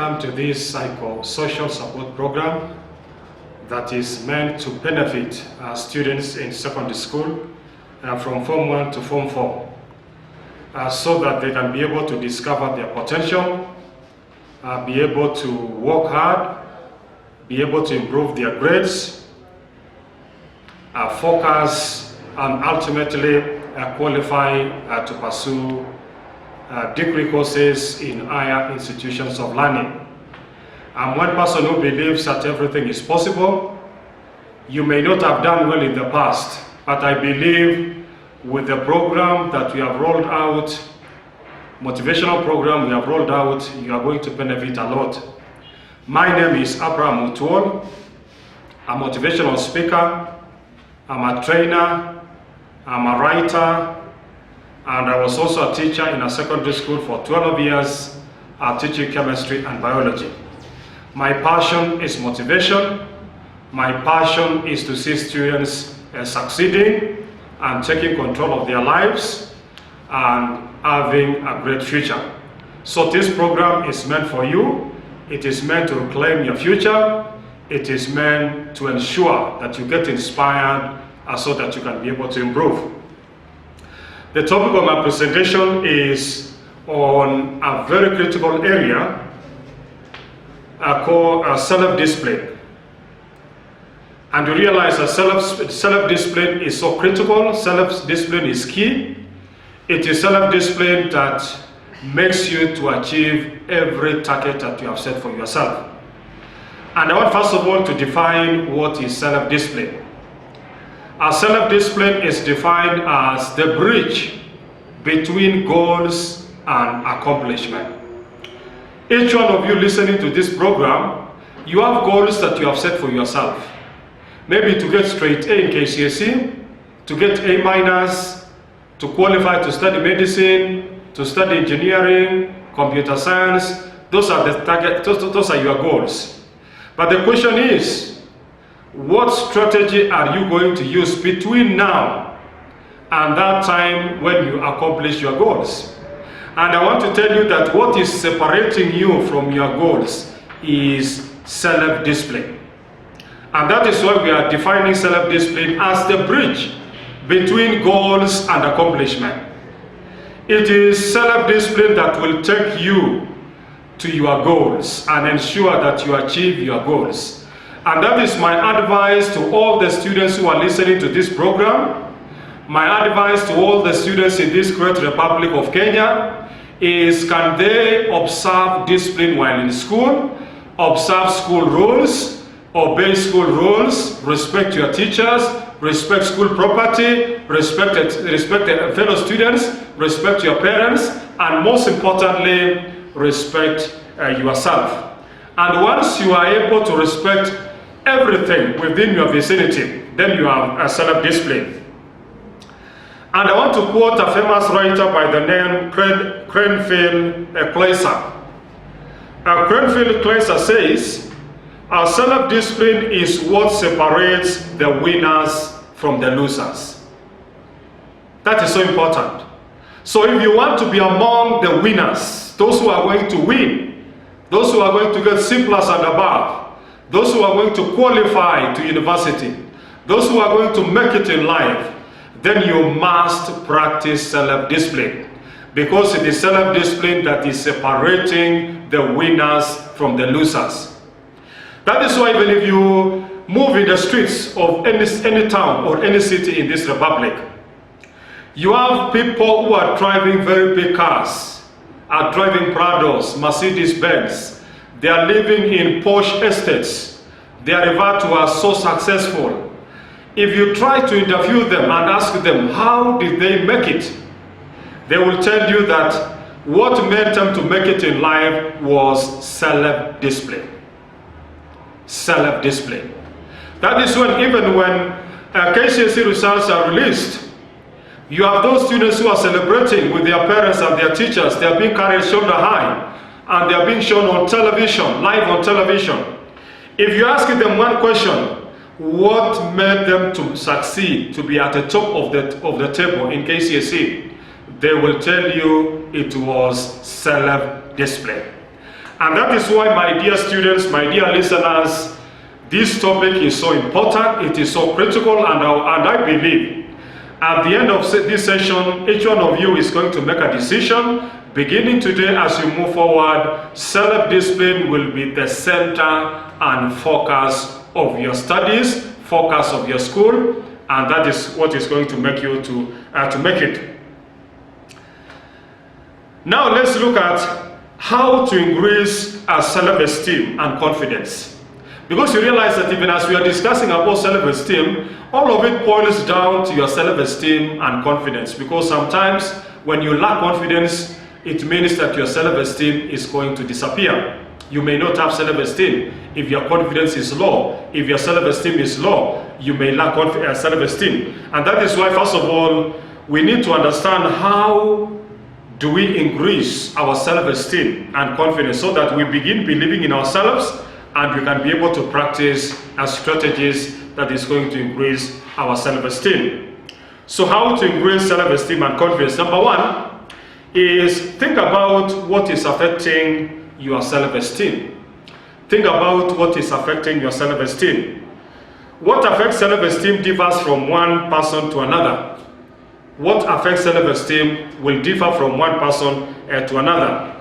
welcome to this psychosocial support program that is meant to benefit students in secondary school from Form 1 to Form 4 so that they can be able to discover their potential, be able to work hard, be able to improve their grades, focus, and ultimately qualify to pursue degree courses in higher institutions of learning. I'm one person who believes that everything is possible. You may not have done well in the past, but I believe with the program that we have rolled out, motivational program we have rolled out, you are going to benefit a lot. My name is Abraham Mutual. I'm a motivational speaker, I'm a trainer, I'm a writer, and I was also a teacher in a secondary school for 12 years, teaching chemistry and biology. My passion is motivation. My passion is to see students succeeding and taking control of their lives and having a great future. So this program is meant for you. It is meant to reclaim your future. It is meant to ensure that you get inspired so that you can be able to improve. The topic of my presentation is on a very critical area called self-discipline. And you realize that self-discipline is so critical, self-discipline is key. It is self-discipline that makes you to achieve every target that you have set for yourself. And I want first of all to define what is self-discipline. Self-discipline is defined as the bridge between goals and accomplishment. Each one of you listening to this program, you have goals that you have set for yourself. Maybe to get straight A in KCSE, to get A-, to qualify to study medicine, to study engineering, computer science. Those are the target, those are your goals. But the question is, what strategy are you going to use between now and that time when you accomplish your goals? And I want to tell you that what is separating you from your goals is self-discipline. And that is why we are defining self-discipline as the bridge between goals and accomplishment. It is self-discipline that will take you to your goals and ensure that you achieve your goals. And that is my advice to all the students who are listening to this program. My advice to all the students in this great Republic of Kenya is, can they observe discipline while in school, observe school rules, obey school rules, respect your teachers, respect school property, respect fellow students, respect your parents, and most importantly, respect yourself. And once you are able to respect everything within your vicinity, then you have a self-discipline. And I want to quote a famous writer by the name Cranfield Clayser. Cranfield Clayser says, our self-discipline is what separates the winners from the losers. That is so important. So if you want to be among the winners, those who are going to win, those who are going to get C+ and above, those who are going to qualify to university, those who are going to make it in life, then you must practice self-discipline, because it is self-discipline that is separating the winners from the losers. That is why even if you move in the streets of any town or any city in this republic, you have people who are driving very big cars, are driving Prados, Mercedes-Benz. They are living in posh estates. They are referred to as so successful. If you try to interview them and ask them how did they make it, they will tell you that what made them to make it in life was self-discipline. Self-discipline. That is when, even when KCSE results are released, you have those students who are celebrating with their parents and their teachers. They are being carried shoulder high, and they are being shown on television, live on television. If you ask them one question, what made them to succeed, to be at the top of the table in KCSE, they will tell you it was self-discipline. And that is why, my dear students, my dear listeners, this topic is so important, it is so critical, and I believe at the end of this session, each one of you is going to make a decision. Beginning today, as you move forward, self-discipline will be the center and focus of your studies, focus of your school, and that is what is going to make you to make it. Now let's look at how to increase our self-esteem and confidence. Because you realize that even as we are discussing about self-esteem, all of it boils down to your self-esteem and confidence. Because sometimes when you lack confidence, it means that your self-esteem is going to disappear. You may not have self-esteem if your confidence is low. If your self-esteem is low, you may lack self-esteem. And that is why, first of all, we need to understand how do we increase our self-esteem and confidence so that we begin believing in ourselves and we can be able to practice strategies that is going to increase our self-esteem. So how to increase self-esteem and confidence? Number one is think about what is affecting your self-esteem. Think about what is affecting your self-esteem. What affects self-esteem differs from one person to another. What affects self-esteem will differ from one person to another.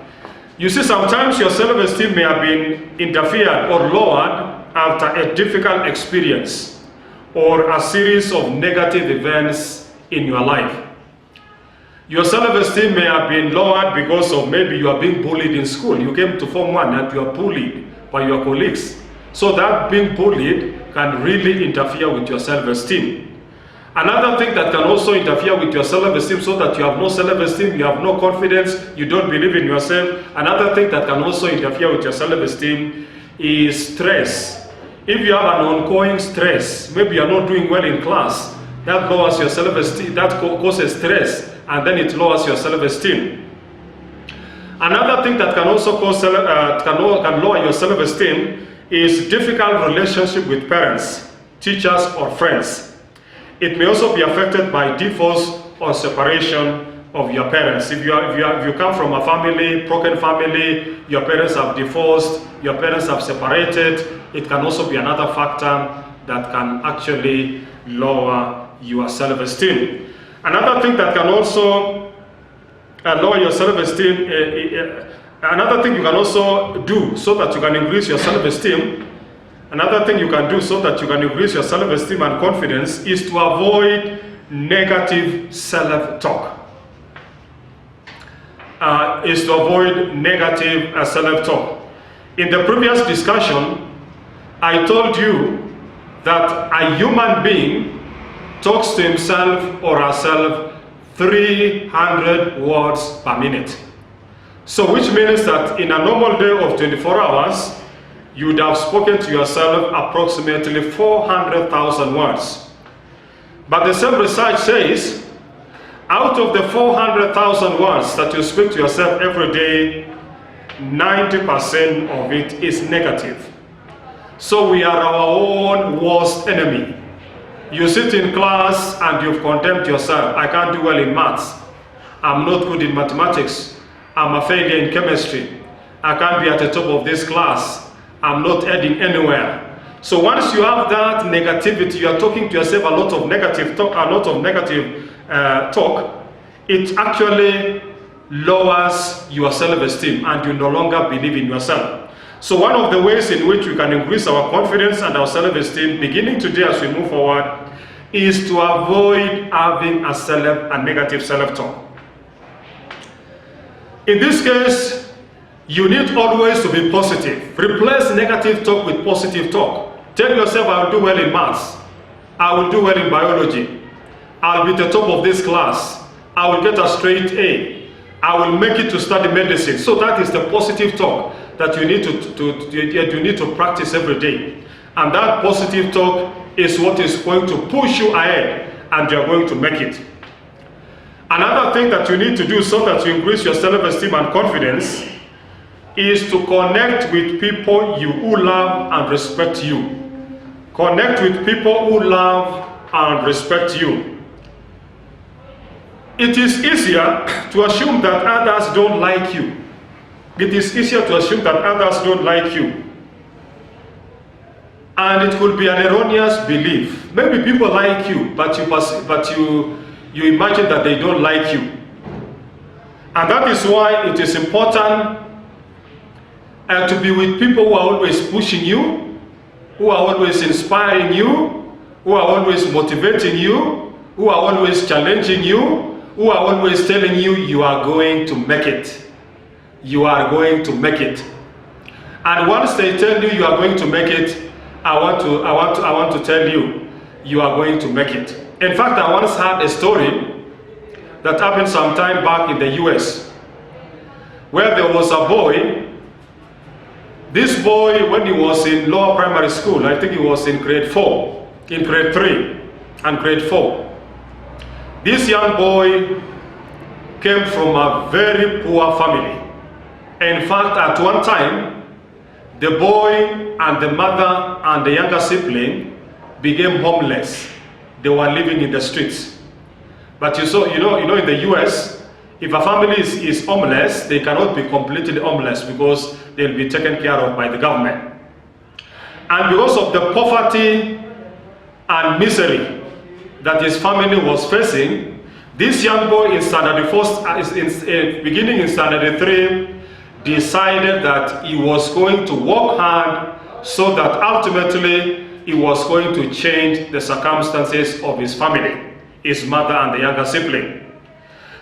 You see, sometimes your self-esteem may have been interfered or lowered after a difficult experience or a series of negative events in your life. Your self-esteem may have been lowered because of maybe you are being bullied in school. You came to Form 1 and you are bullied by your colleagues. So that being bullied can really interfere with your self-esteem. Another thing that can also interfere with your self-esteem so that you have no self-esteem, you have no confidence, you don't believe in yourself. Another thing that can also interfere with your self-esteem is stress. If you have an ongoing stress, maybe you are not doing well in class, that lowers your self-esteem, that causes stress, and then it lowers your self-esteem. Another thing that can also cause can lower your self-esteem is difficult relationship with parents, teachers, or friends. It may also be affected by divorce or separation of your parents. If you come from a broken family, your parents have divorced, your parents have separated, it can also be another factor that can actually lower your self-esteem. Another thing that can also lower your self-esteem, another thing you can also do so that you can increase your self-esteem, another thing you can do so that you can increase your self-esteem and confidence is to avoid negative self-talk. In the previous discussion, I told you that a human being talks to himself or herself 300 words per minute. So which means that in a normal day of 24 hours, you would have spoken to yourself approximately 400,000 words. But the same research says, out of the 400,000 words that you speak to yourself every day, 90% of it is negative. So we are our own worst enemy. You sit in class and you've condemned yourself. I can't do well in maths. I'm not good in mathematics. I'm a failure in chemistry. I can't be at the top of this class. I'm not heading anywhere. So once you have that negativity, you are talking to yourself a lot of negative talk, it actually lowers your self-esteem and you no longer believe in yourself. So one of the ways in which we can increase our confidence and our self-esteem beginning today as we move forward is to avoid having a negative self-talk. In this case, you need always to be positive. Replace negative talk with positive talk. Tell yourself, I'll do well in maths. I will do well in biology. I'll be at the top of this class. I will get a straight A. I will make it to study medicine. So that is the positive talk that you need to practice every day. And that positive talk is what is going to push you ahead and you're going to make it. Another thing that you need to do so that you increase your self-esteem and confidence is to connect with people who love and respect you. Connect with people who love and respect you. It is easier to assume that others don't like you it is easier to assume that others don't like you. And it could be an erroneous belief. Maybe people like you, but you imagine that they don't like you. And that is why it is important to be with people who are always pushing you, who are always inspiring you, who are always motivating you, who are always challenging you, who are always telling you you are going to make it. You are going to make it. And once they tell you you are going to make it, I want to tell you, you are going to make it. In fact, I once had a story that happened some time back in the US, where there was a boy. This boy, when he was in lower primary school, I think he was in grade 4, in grade 3 and grade 4. This young boy came from a very poor family. In fact, at one time, the boy and the mother and the younger sibling became homeless. They were living in the streets. But you know in the US, if a family is homeless, they cannot be completely homeless because they'll be taken care of by the government. And because of the poverty and misery that his family was facing, this young boy in standard 4, beginning in standard 3, decided that he was going to work hard so that ultimately he was going to change the circumstances of his family, his mother and the younger sibling.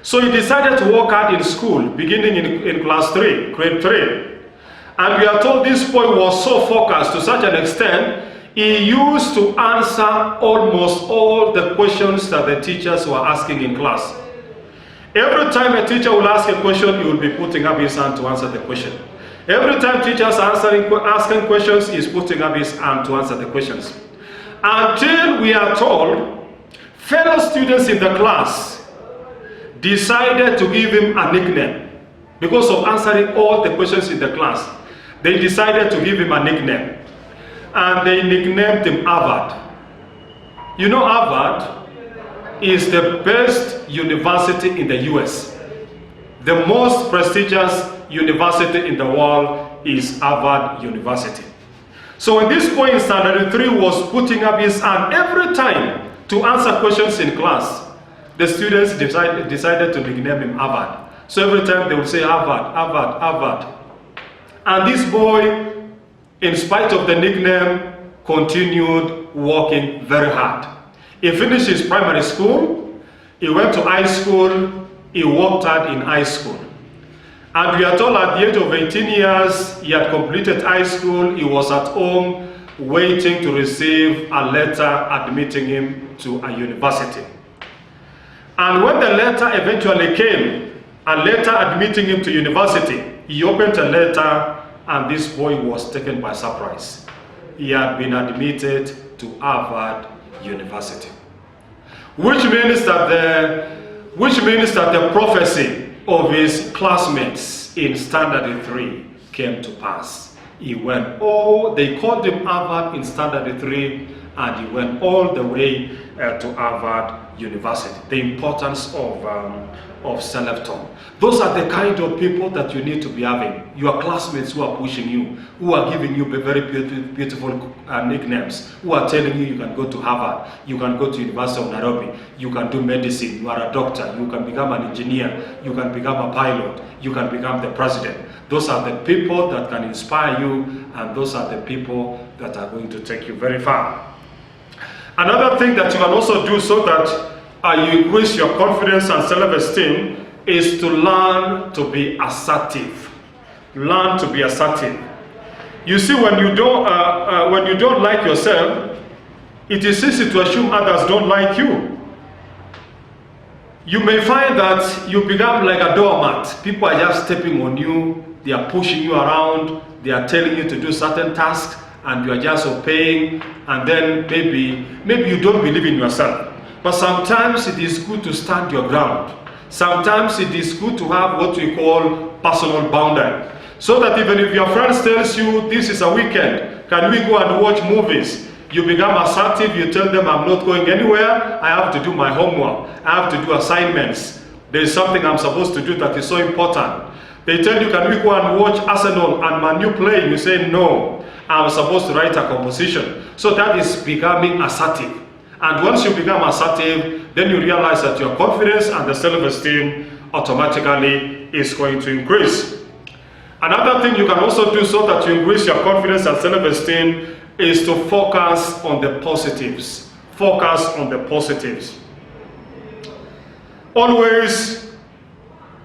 So he decided to work hard in school, beginning in class 3, grade 3. And we are told this boy was so focused to such an extent, he used to answer almost all the questions that the teachers were asking in class. Every time a teacher will ask a question, he will be putting up his hand to answer the question. Every time teachers are asking questions, he is putting up his hand to answer the questions. Until we are told, fellow students in the class decided to give him a nickname. Because of answering all the questions in the class, they decided to give him a nickname. And they nicknamed him Harvard. You know, Harvard is the best university in the US. The most prestigious university in the world is Harvard University. So when this boy in standard 3 was putting up his hand every time to answer questions in class, the students decided to nickname him Harvard. So every time they would say Harvard, Harvard, Harvard. And this boy, in spite of the nickname, continued working very hard. He finished his primary school, he went to high school, he worked hard in high school. And we are told at the age of 18 years, he had completed high school, he was at home waiting to receive a letter admitting him to a university. And when the letter eventually came, a letter admitting him to university, he opened a letter and this boy was taken by surprise. He had been admitted to Harvard University. Which means that the prophecy of his classmates in standard 3 came to pass. He went they called him Harvard in standard 3, and he went all the way to Harvard University. The importance of self-taught. Those are the kind of people that you need to be having. Your classmates who are pushing you, who are giving you very beautiful nicknames, who are telling you can go to Harvard, you can go to University of Nairobi, you can do medicine, you are a doctor, you can become an engineer, you can become a pilot, you can become the president. Those are the people that can inspire you, and those are the people that are going to take you very far. Another thing that you can also do so that you increase your confidence and self-esteem is to learn to be assertive. Learn to be assertive. You see, when you don't like yourself, it is easy to assume others don't like you. You may find that you become like a doormat. People are just stepping on you, they are pushing you around, they are telling you to do certain tasks, and you are just obeying, and then maybe you don't believe in yourself. But sometimes it is good to stand your ground. Sometimes it is good to have what we call personal boundary. So that even if your friends tells you this is a weekend, can we go and watch movies? You become assertive, you tell them I'm not going anywhere, I have to do my homework, I have to do assignments. There is something I'm supposed to do that is so important. They tell you, can we go and watch Arsenal and Man U playing? You say, no, I'm supposed to write a composition. So that is becoming assertive. And once you become assertive, then you realize that your confidence and the self-esteem automatically is going to increase. Another thing you can also do so that you increase your confidence and self-esteem is to focus on the positives. Focus on the positives. Always,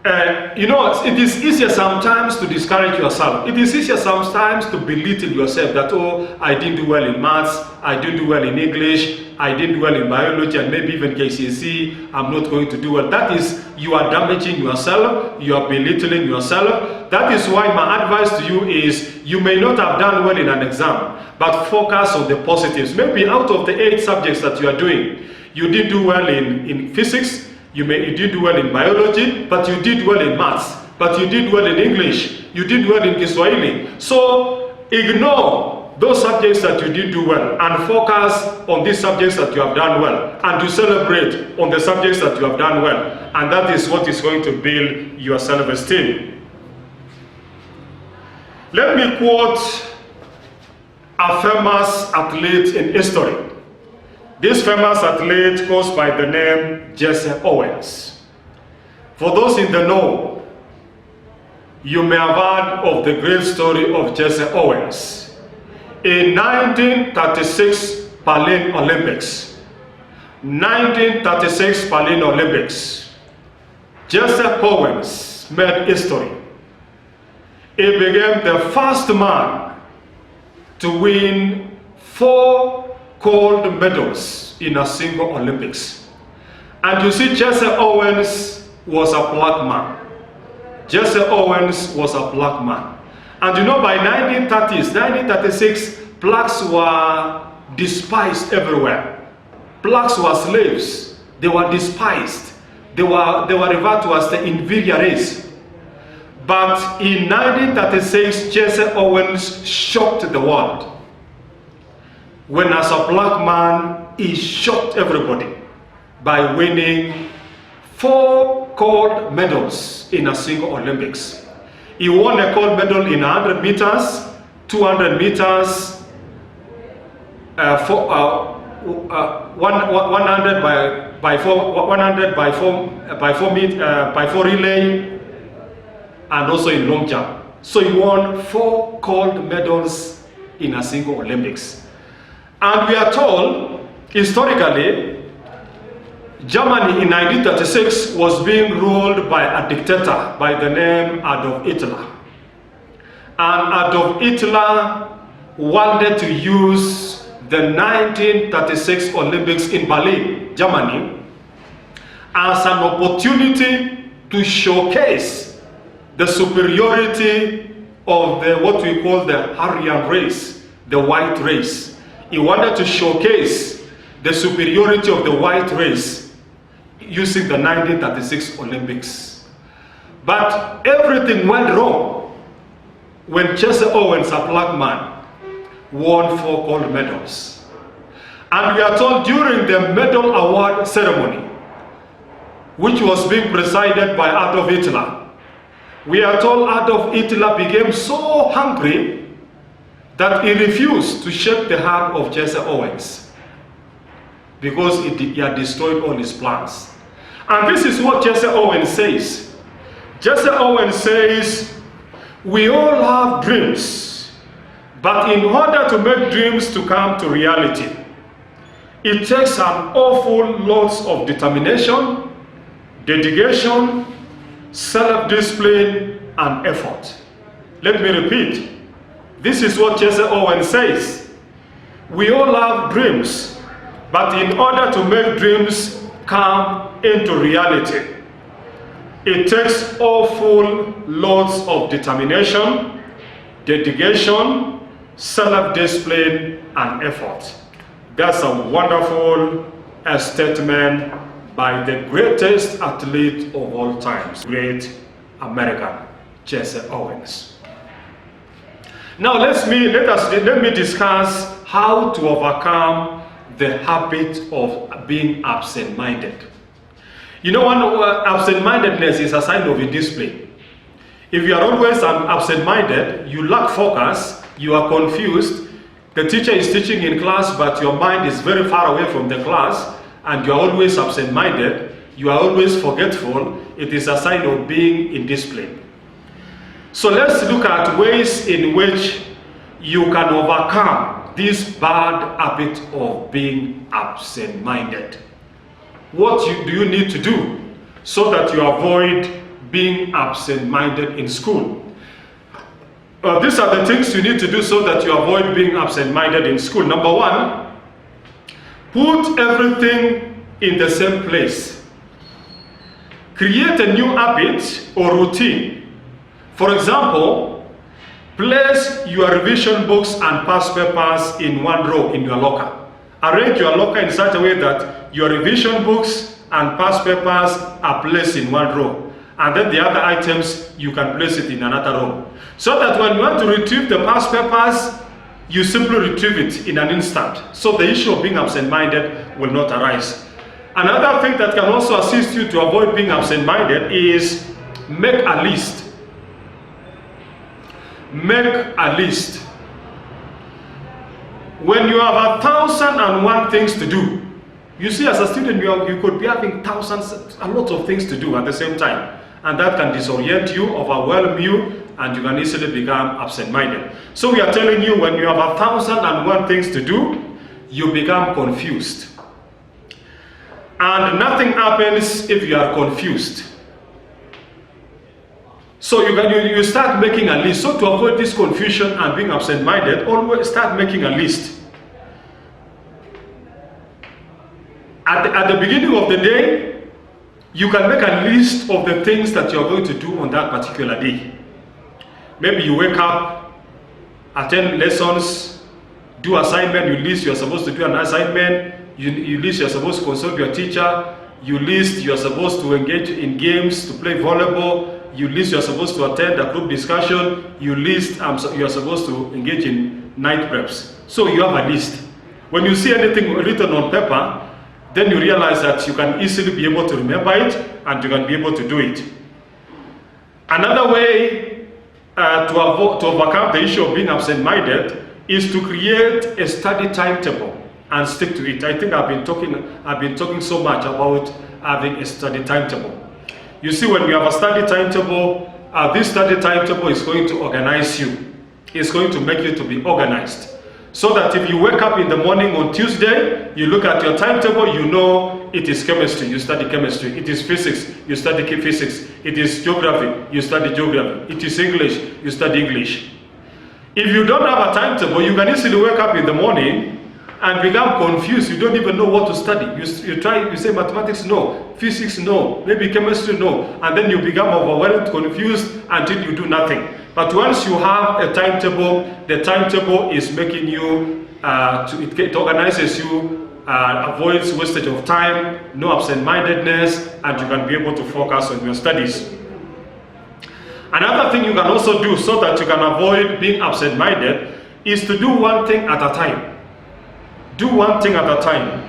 it is easier sometimes to discourage yourself. It is easier sometimes to belittle yourself that, oh, I didn't do well in maths, I didn't do well in English, I didn't do well in biology, and maybe even KCSE, I'm not going to do well. That is, you are damaging yourself, you are belittling yourself. That is why my advice to you is, you may not have done well in an exam, but focus on the positives. Maybe out of the 8 subjects that you are doing, you did do well in physics, you did do well in biology, but you did well in maths, but you did well in English, you did well in Kiswahili. So ignore those subjects that you did do well and focus on these subjects that you have done well, and to celebrate on the subjects that you have done well. And that is what is going to build your self-esteem. Let me quote a famous athlete in history. This famous athlete goes by the name Jesse Owens. For those in the know, you may have heard of the great story of Jesse Owens. In 1936 Berlin Olympics, 1936 Berlin Olympics, Jesse Owens made history. He became the first man to win 4 gold medals in a single Olympics. And you see, Jesse Owens was a black man. Jesse Owens was a black man. And you know, by 1930s, 1936, blacks were despised everywhere. Blacks were slaves. They were despised. They were referred to as the inferior race. But in 1936, Jesse Owens shocked the world. When as a black man, he shocked everybody by winning 4 gold medals in a single Olympics. He won a gold medal in 100 meters, 200 meters, 100 by 4 relay, and also in long jump. So he won 4 gold medals in a single Olympics. And we are told, historically, Germany in 1936 was being ruled by a dictator by the name Adolf Hitler. And Adolf Hitler wanted to use the 1936 Olympics in Berlin, Germany, as an opportunity to showcase the superiority of what we call the Aryan race, the white race. He wanted to showcase the superiority of the white race using the 1936 Olympics. But everything went wrong when Jesse Owens, a black man, won 4 gold medals. And we are told during the medal award ceremony, which was being presided by Adolf Hitler, we are told Adolf Hitler became so hungry that he refused to shake the hand of Jesse Owens because he had destroyed all his plans. And this is what Jesse Owens says. Jesse Owens says, we all have dreams, but in order to make dreams to come to reality, it takes an awful lot of determination, dedication, self-discipline, and effort. Let me repeat. This is what Jesse Owens says. We all have dreams, but in order to make dreams come into reality, it takes awful lots of determination, dedication, self-discipline, and effort. That's a wonderful statement by the greatest athlete of all times, great American, Jesse Owens. Now let me discuss how to overcome the habit of being absent-minded. You know, absent-mindedness is a sign of indiscipline. If you are always absent-minded, you lack focus, you are confused, the teacher is teaching in class, but your mind is very far away from the class, and you are always absent-minded, you are always forgetful, it is a sign of being indisciplined. So let's look at ways in which you can overcome this bad habit of being absent-minded. What do you need to do so that you avoid being absent-minded in school? These are the things you need to do so that you avoid being absent-minded in school. Number one, put everything in the same place. Create a new habit or routine. For example, place your revision books and past papers in one row in your locker. Arrange your locker in such a way that your revision books and past papers are placed in one row. And then the other items, you can place it in another row. So that when you want to retrieve the past papers, you simply retrieve it in an instant. So the issue of being absent-minded will not arise. Another thing that can also assist you to avoid being absent-minded is make a list. Make a list. When you have 1,001 things to do, you see, as a student, you could be having a lot of things to do at the same time. And that can disorient you, overwhelm you, and you can easily become absent-minded. So we are telling you, when you have 1,001 things to do, you become confused. And nothing happens if you are confused. So you start making a list. So to avoid this confusion and being absent-minded, always start making a list. At the beginning of the day, you can make a list of the things that you're going to do on that particular day. Maybe you wake up, attend lessons, do assignment, you list you're supposed to do an assignment, you list you're supposed to consult your teacher, you list you're supposed to engage in games, to play volleyball, you list you're supposed to attend a group discussion, you list you're supposed to engage in night preps. So you have a list. When you see anything written on paper, then you realize that you can easily be able to remember it and you can be able to do it. Another way to overcome the issue of being absent-minded is to create a study timetable and stick to it. I think I've been talking so much about having a study timetable. You see, when you have a study timetable, this study timetable is going to organize you. It's going to make you to be organized. So that if you wake up in the morning on Tuesday, you look at your timetable, you know it is chemistry, you study chemistry. It is physics, you study physics. It is geography, you study geography. It is English, you study English. If you don't have a timetable, you can easily wake up in the morning and become confused. You don't even know what to study. You say mathematics, no. Physics, no. Maybe chemistry, no. And then you become overwhelmed, confused until you do nothing. But once you have a timetable, the timetable is making you, it organizes you, avoids wastage of time, no absent-mindedness, and you can be able to focus on your studies. Another thing you can also do so that you can avoid being absent-minded is to do one thing at a time. Do one thing at a time.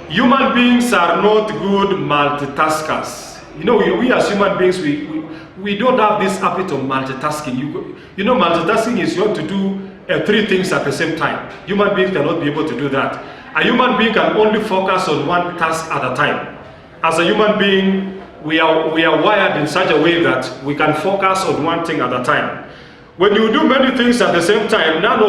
Human beings are not good multitaskers. You know, we as human beings, we don't have this habit of multitasking. You know, multitasking is you want to do 3 things at the same time. Human beings cannot be able to do that. A human being can only focus on one task at a time. As a human being, we are wired in such a way that we can focus on one thing at a time. When you do many things at the same time, none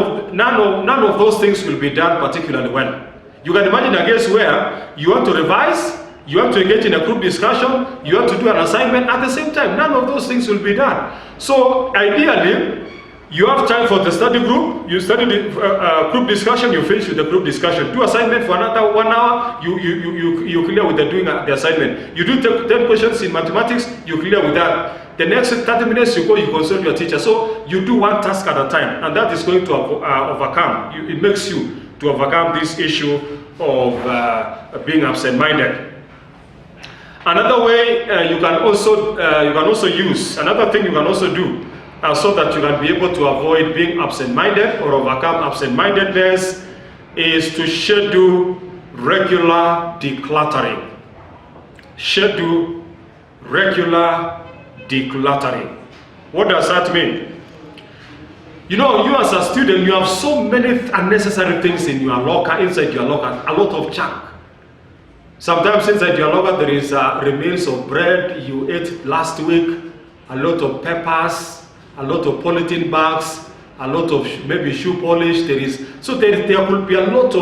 of those things will be done particularly well. You can imagine a case where you want to revise, you want to engage in a group discussion, you want to do an assignment at the same time. None of those things will be done. So ideally, you have time for the study group, you study the group discussion, you finish with the group discussion. Do assignment for another 1 hour, you clear with doing the assignment. You do 10 questions in mathematics, you clear with that. The next 30 minutes you go, you consult your teacher. So you do one task at a time, and that is going to overcome. It makes you to overcome this issue of being absent-minded. Another way you can also use, another thing you can also do so that you can be able to avoid being absent-minded or overcome absent-mindedness is to schedule regular decluttering. Schedule regular decluttering. What does that mean? You know, you as a student, you have so many unnecessary things in your locker, inside your locker, a lot of junk. Sometimes inside your locker there is remains of bread you ate last week, a lot of peppers, a lot of polythene bags, a lot of maybe shoe polish. There could be a lot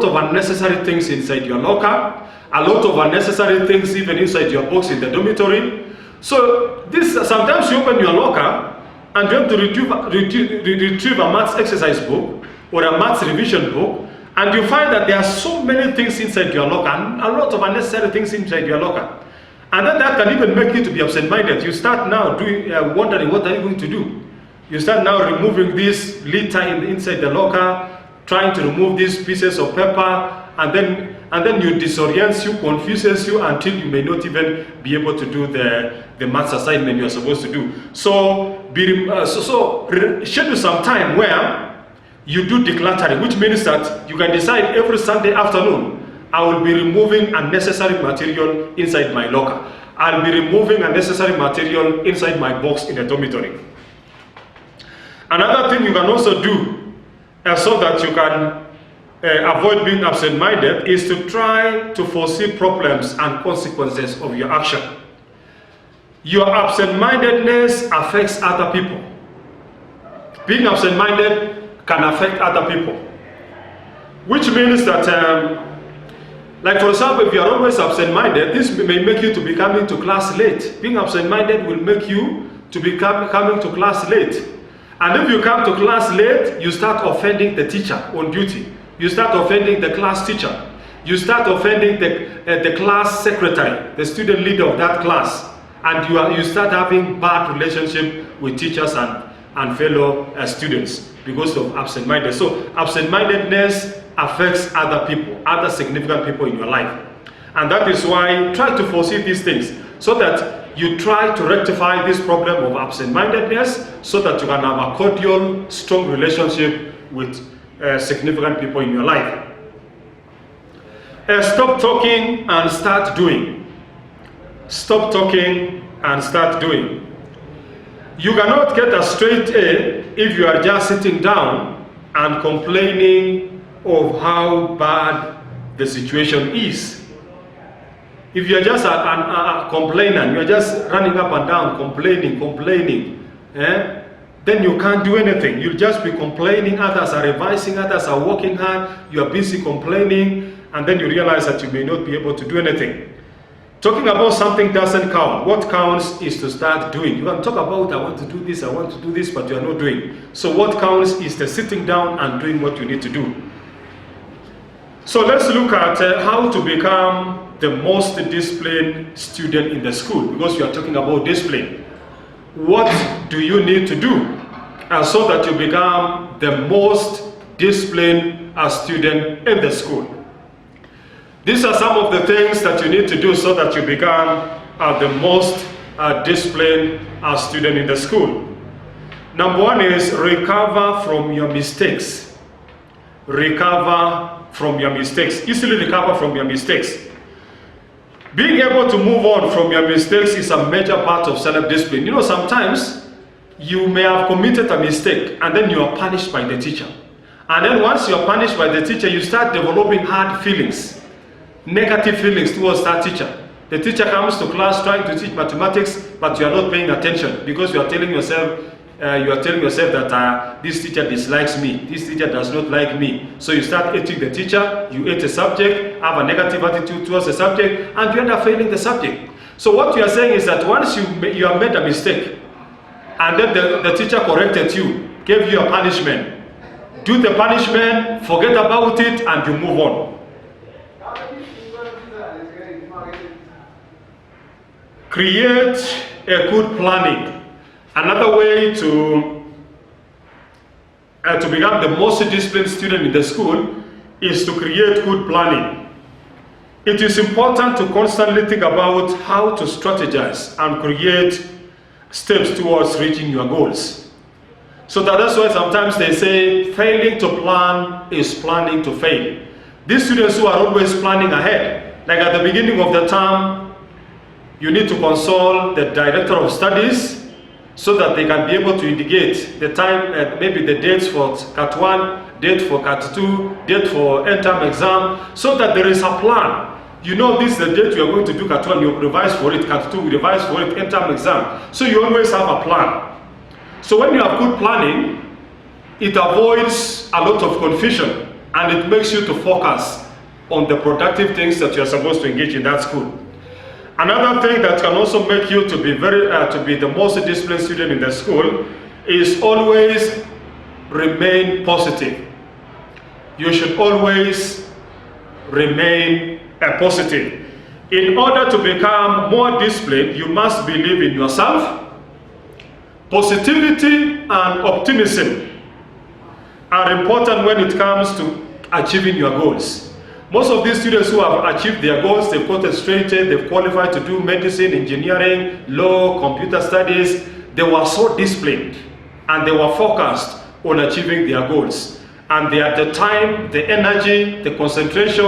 of unnecessary things inside your locker, a lot of unnecessary things even inside your box in the dormitory. So this sometimes you open your locker and you have to retrieve a maths exercise book or a maths revision book, and you find that there are so many things inside your locker, and a lot of unnecessary things inside your locker. And then that can even make you to be absent-minded. You start now wondering what are you going to do. You start now removing this litter inside the locker, trying to remove these pieces of paper, and then you disorient you, confuses you until you may not even be able to do the maths assignment you are supposed to do. So schedule some time where you do decluttering, which means that you can decide every Sunday afternoon, I will be removing unnecessary material inside my locker. I'll be removing unnecessary material inside my box in the dormitory. Another thing you can also do so that you can avoid being absent-minded is to try to foresee problems and consequences of your action. Your absent-mindedness affects other people. Being absent-minded can affect other people, which means that like for example, if you are always absent-minded, this may make you to be coming to class late. Being absent-minded will make you to be coming to class late. And if you come to class late, you start offending the teacher on duty. You start offending the class teacher. You start offending the class secretary, the student leader of that class. And you start having bad relationship with teachers and fellow students because of absent-mindedness. So absent-mindedness affects other people, other significant people in your life. And that is why try to foresee these things so that you try to rectify this problem of absent-mindedness so that you can have a cordial, strong relationship with significant people in your life. Stop talking and start doing. Stop talking and start doing. You cannot get a straight A if you are just sitting down and complaining of how bad the situation is. If you're just a complainer, you're just running up and down, complaining, then you can't do anything. You'll just be complaining, others are revising, others are working hard, you're busy complaining, and then you realize that you may not be able to do anything. Talking about something doesn't count. What counts is to start doing. You can talk about, I want to do this, but you're not doing. So what counts is the sitting down and doing what you need to do. So let's look at how to become the most disciplined student in the school, because we are talking about discipline. What do you need to do so that you become the most disciplined student in the school? These are some of the things that you need to do so that you become the most disciplined student in the school. Number one is recover from your mistakes. Recover from your mistakes. Easily recover from your mistakes. Being able to move on from your mistakes is a major part of self-discipline. You know, sometimes you may have committed a mistake and then you are punished by the teacher. And then once you are punished by the teacher, you start developing hard feelings, negative feelings towards that teacher. The teacher comes to class trying to teach mathematics, but you are not paying attention because you are telling yourself that this teacher dislikes me, this teacher does not like me. So you start hating the teacher, you hate the subject, have a negative attitude towards the subject, and you end up failing the subject. So what you are saying is that once you have made a mistake, and then the teacher corrected you, gave you a punishment, do the punishment, forget about it, and you move on. Create a good planning. Another way to become the most disciplined student in the school is to create good planning. It is important to constantly think about how to strategize and create steps towards reaching your goals. So that's why sometimes they say failing to plan is planning to fail. These students who are always planning ahead, like at the beginning of the term, you need to consult the director of studies so that they can be able to indicate the time, maybe the dates for Cat 1, date for Cat 2, date for end-term exam, so that there is a plan. You know, this is the date you are going to do Cat 1, you revise for it, Cat 2, you revise for it, end-term exam. So you always have a plan. So when you have good planning, it avoids a lot of confusion and it makes you to focus on the productive things that you are supposed to engage in that school. Another thing that can also make you to be the most disciplined student in the school is always remain positive. You should always remain positive. In order to become more disciplined, you must believe in yourself. Positivity and optimism are important when it comes to achieving your goals. Most of these students who have achieved their goals, they've gotten straight A, they've qualified to do medicine, engineering, law, computer studies. They were so disciplined and they were focused on achieving their goals. And they had the time, the energy, the concentration,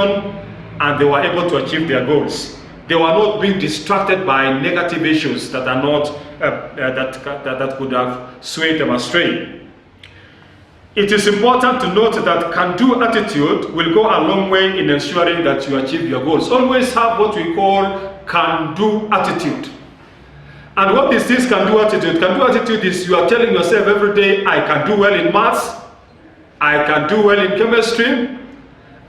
and they were able to achieve their goals. They were not being distracted by negative issues that are not that could have swayed them astray. It is important to note that can-do attitude will go a long way in ensuring that you achieve your goals. Always have what we call can-do attitude. And what is this can-do attitude? Can-do attitude is you are telling yourself every day, I can do well in maths, I can do well in chemistry,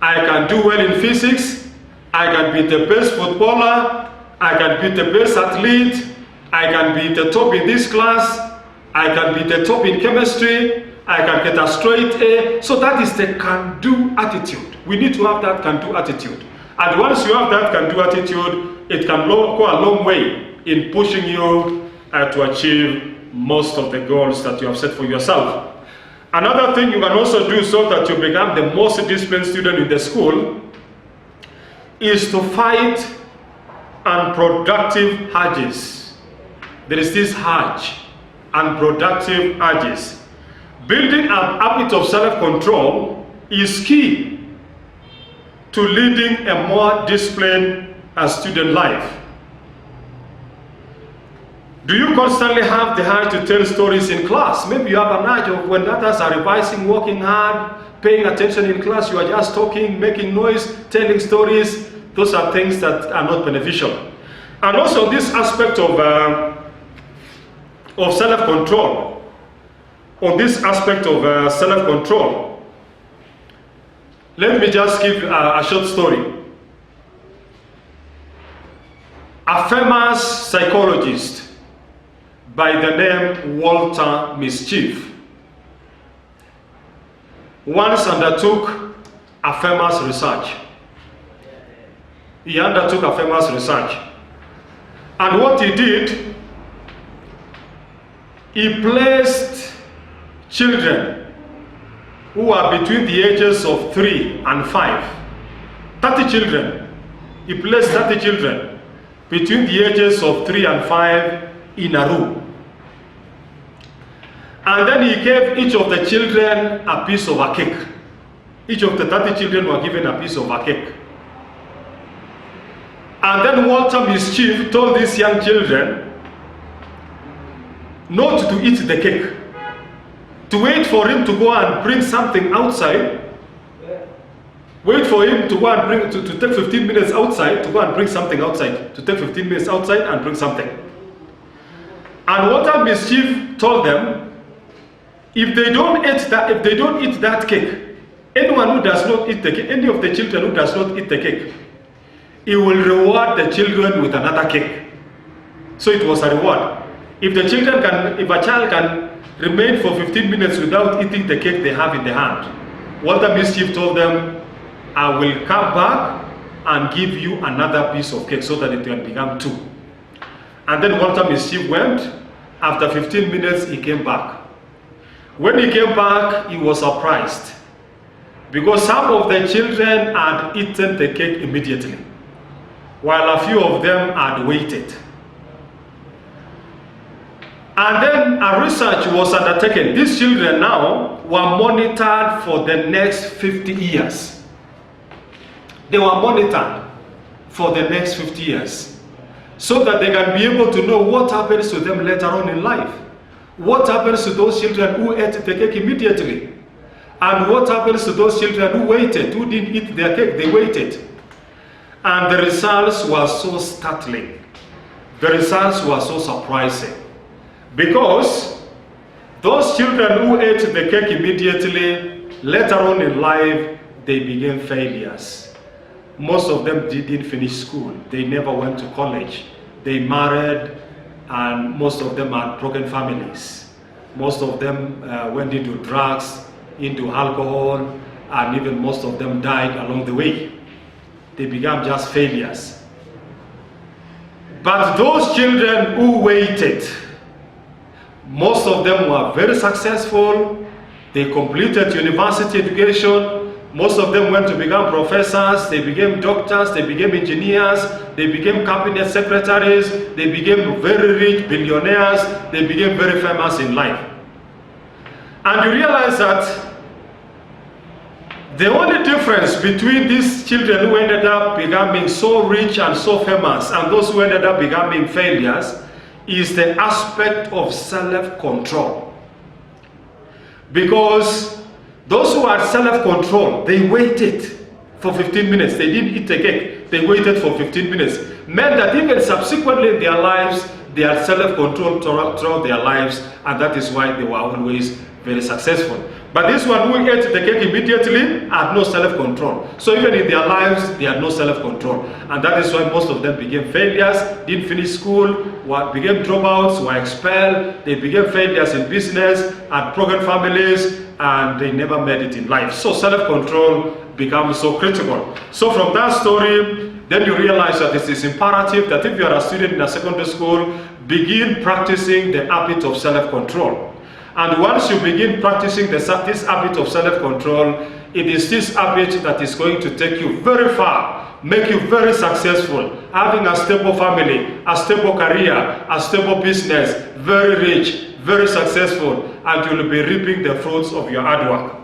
I can do well in physics, I can be the best footballer, I can be the best athlete, I can be the top in this class, I can be the top in chemistry, I can get a straight A. So that is the can-do attitude. We need to have that can-do attitude. And once you have that can-do attitude, it can go a long way in pushing you to achieve most of the goals that you have set for yourself. Another thing you can also do so that you become the most disciplined student in the school is to fight unproductive urges. There is this urge, unproductive urges. Building a habit of self-control is key to leading a more disciplined student life. Do you constantly have the urge to tell stories in class? Maybe you have an urge of when others are revising, working hard, paying attention in class, you are just talking, making noise, telling stories. Those are things that are not beneficial. And also this aspect of self-control. On this aspect of self-control, let me just give a short story. A famous psychologist by the name Walter Mischief once undertook a famous research. He undertook a famous research. And what he did, he placed children who are between the ages of 3 and 5. 30 children. He placed 30 children between the ages of 3 and 5 in a room. And then he gave each of the children a piece of a cake. Each of the 30 children were given a piece of a cake. And then Walter Mischief told these young children not to eat the cake, to wait for him to go and bring something outside. Wait for him to go and bring, to take 15 minutes outside, to go and bring something outside, to take 15 minutes outside and bring something. And Walter Mischief told them, if they don't eat that cake, anyone who does not eat the cake, any of the children who does not eat the cake, he will reward the children with another cake. So it was a reward. If a child can remain for 15 minutes without eating the cake they have in the hand, Walter Mischief told them, I will come back and give you another piece of cake so that it can become 2. And then Walter Mischief went. After 15 minutes, he came back. When he came back, he was surprised because some of the children had eaten the cake immediately, while a few of them had waited. And then a research was undertaken. These children now were monitored for the next 50 years. They were monitored for the next 50 years so that they can be able to know what happens to them later on in life. What happens to those children who ate the cake immediately? And what happens to those children who waited, who didn't eat their cake, they waited? And the results were so startling. The results were so surprising. Because those children who ate the cake immediately, later on in life, they became failures. Most of them didn't finish school. They never went to college. They married, and most of them had broken families. Most of them went into drugs, into alcohol, and even most of them died along the way. They became just failures. But those children who waited, most of them were very successful. They completed university education. Most of them went to become professors, they became doctors, they became engineers, they became cabinet secretaries, they became very rich billionaires, they became very famous in life. And you realize that the only difference between these children who ended up becoming so rich and so famous and those who ended up becoming failures is the aspect of self-control. Because those who had self-control, they waited for 15 minutes. They didn't eat the cake. They waited for 15 minutes. Meant that even subsequently in their lives, they had self-control throughout their lives, and that is why they were always very successful. But this one who ate the cake immediately had no self-control. So even in their lives, they had no self-control. And that is why most of them became failures, didn't finish school, became dropouts, were expelled, they became failures in business, had broken families, and they never made it in life. So self-control becomes so critical. So from that story, then you realize that it is imperative that if you are a student in a secondary school, begin practicing the habit of self-control. And once you begin practicing this habit of self-control, it is this habit that is going to take you very far, make you very successful, having a stable family, a stable career, a stable business, very rich, very successful, and you will be reaping the fruits of your hard work.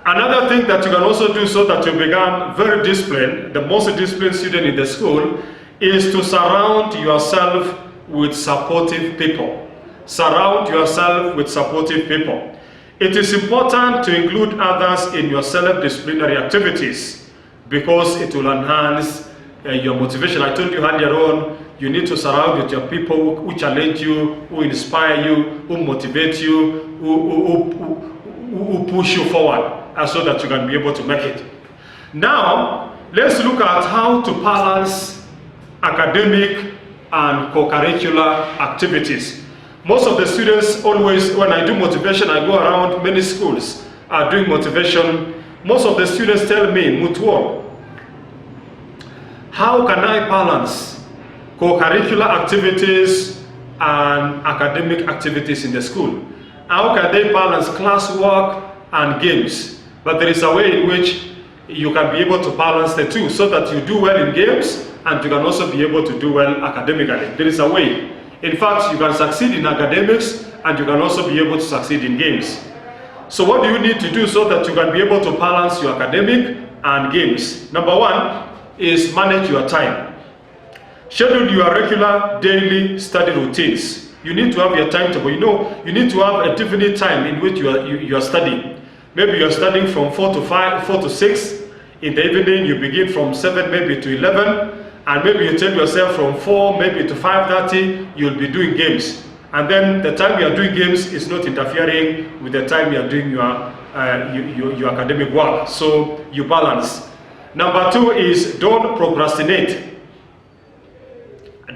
Another thing that you can also do so that you become very disciplined, the most disciplined student in the school, is to surround yourself with supportive people. Surround yourself with supportive people. It is important to include others in your self-disciplinary activities because it will enhance your motivation. I told you earlier on, you need to surround with your people who challenge you, who inspire you, who motivate you, who push you forward, so that you can be able to make it. Now, let's look at how to balance academic and co-curricular activities. Most of the students always, when I do motivation, I go around many schools doing motivation. Most of the students tell me, Mutuo, how can I balance co-curricular activities and academic activities in the school? How can they balance classwork and games? But there is a way in which you can be able to balance the two so that you do well in games and you can also be able to do well academically. There is a way. In fact, you can succeed in academics and you can also be able to succeed in games. So what do you need to do so that you can be able to balance your academic and games? Number one is manage your time. Schedule your regular daily study routines. You need to have your timetable. You know, you need to have a definite time in which you are studying. Maybe you are studying from 4 to 6. In the evening, you begin from 7 maybe to 11. And maybe you tell yourself from 4 maybe to 5:30, you'll be doing games. And then the time you are doing games is not interfering with the time you are doing your academic work. So you balance. Number two is don't procrastinate.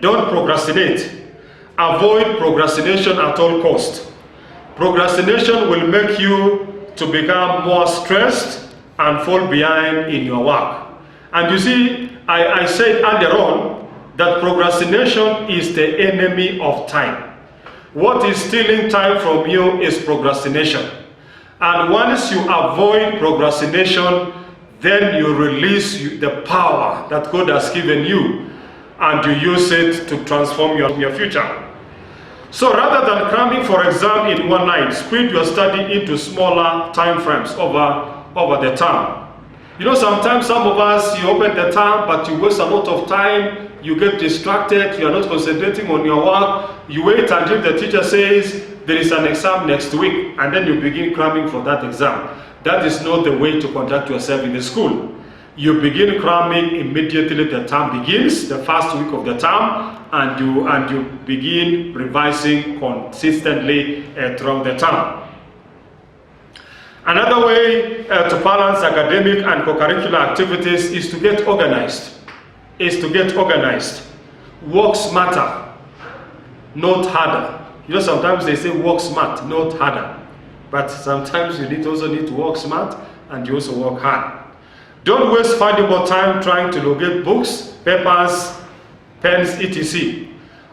Don't procrastinate. Avoid procrastination at all costs. Procrastination will make you to become more stressed and fall behind in your work. And you see, I said earlier on that procrastination is the enemy of time. What is stealing time from you is procrastination. And once you avoid procrastination, then you release the power that God has given you and you use it to transform your future. So rather than cramming for exam in one night, split your study into smaller time frames over the term. You know, sometimes some of us, you open the tab, but you waste a lot of time, you get distracted, you are not concentrating on your work, you wait until the teacher says there is an exam next week, and then you begin cramming for that exam. That is not the way to conduct yourself in the school. You begin cramming immediately the term begins, the first week of the term, and you begin revising consistently throughout the term. Another way to balance academic and co-curricular activities is to get organized. Work smarter, not harder. You know, sometimes they say work smart, not harder. But sometimes you also need to work smart and you also work hard. Don't waste valuable time trying to locate books, papers, pens, etc.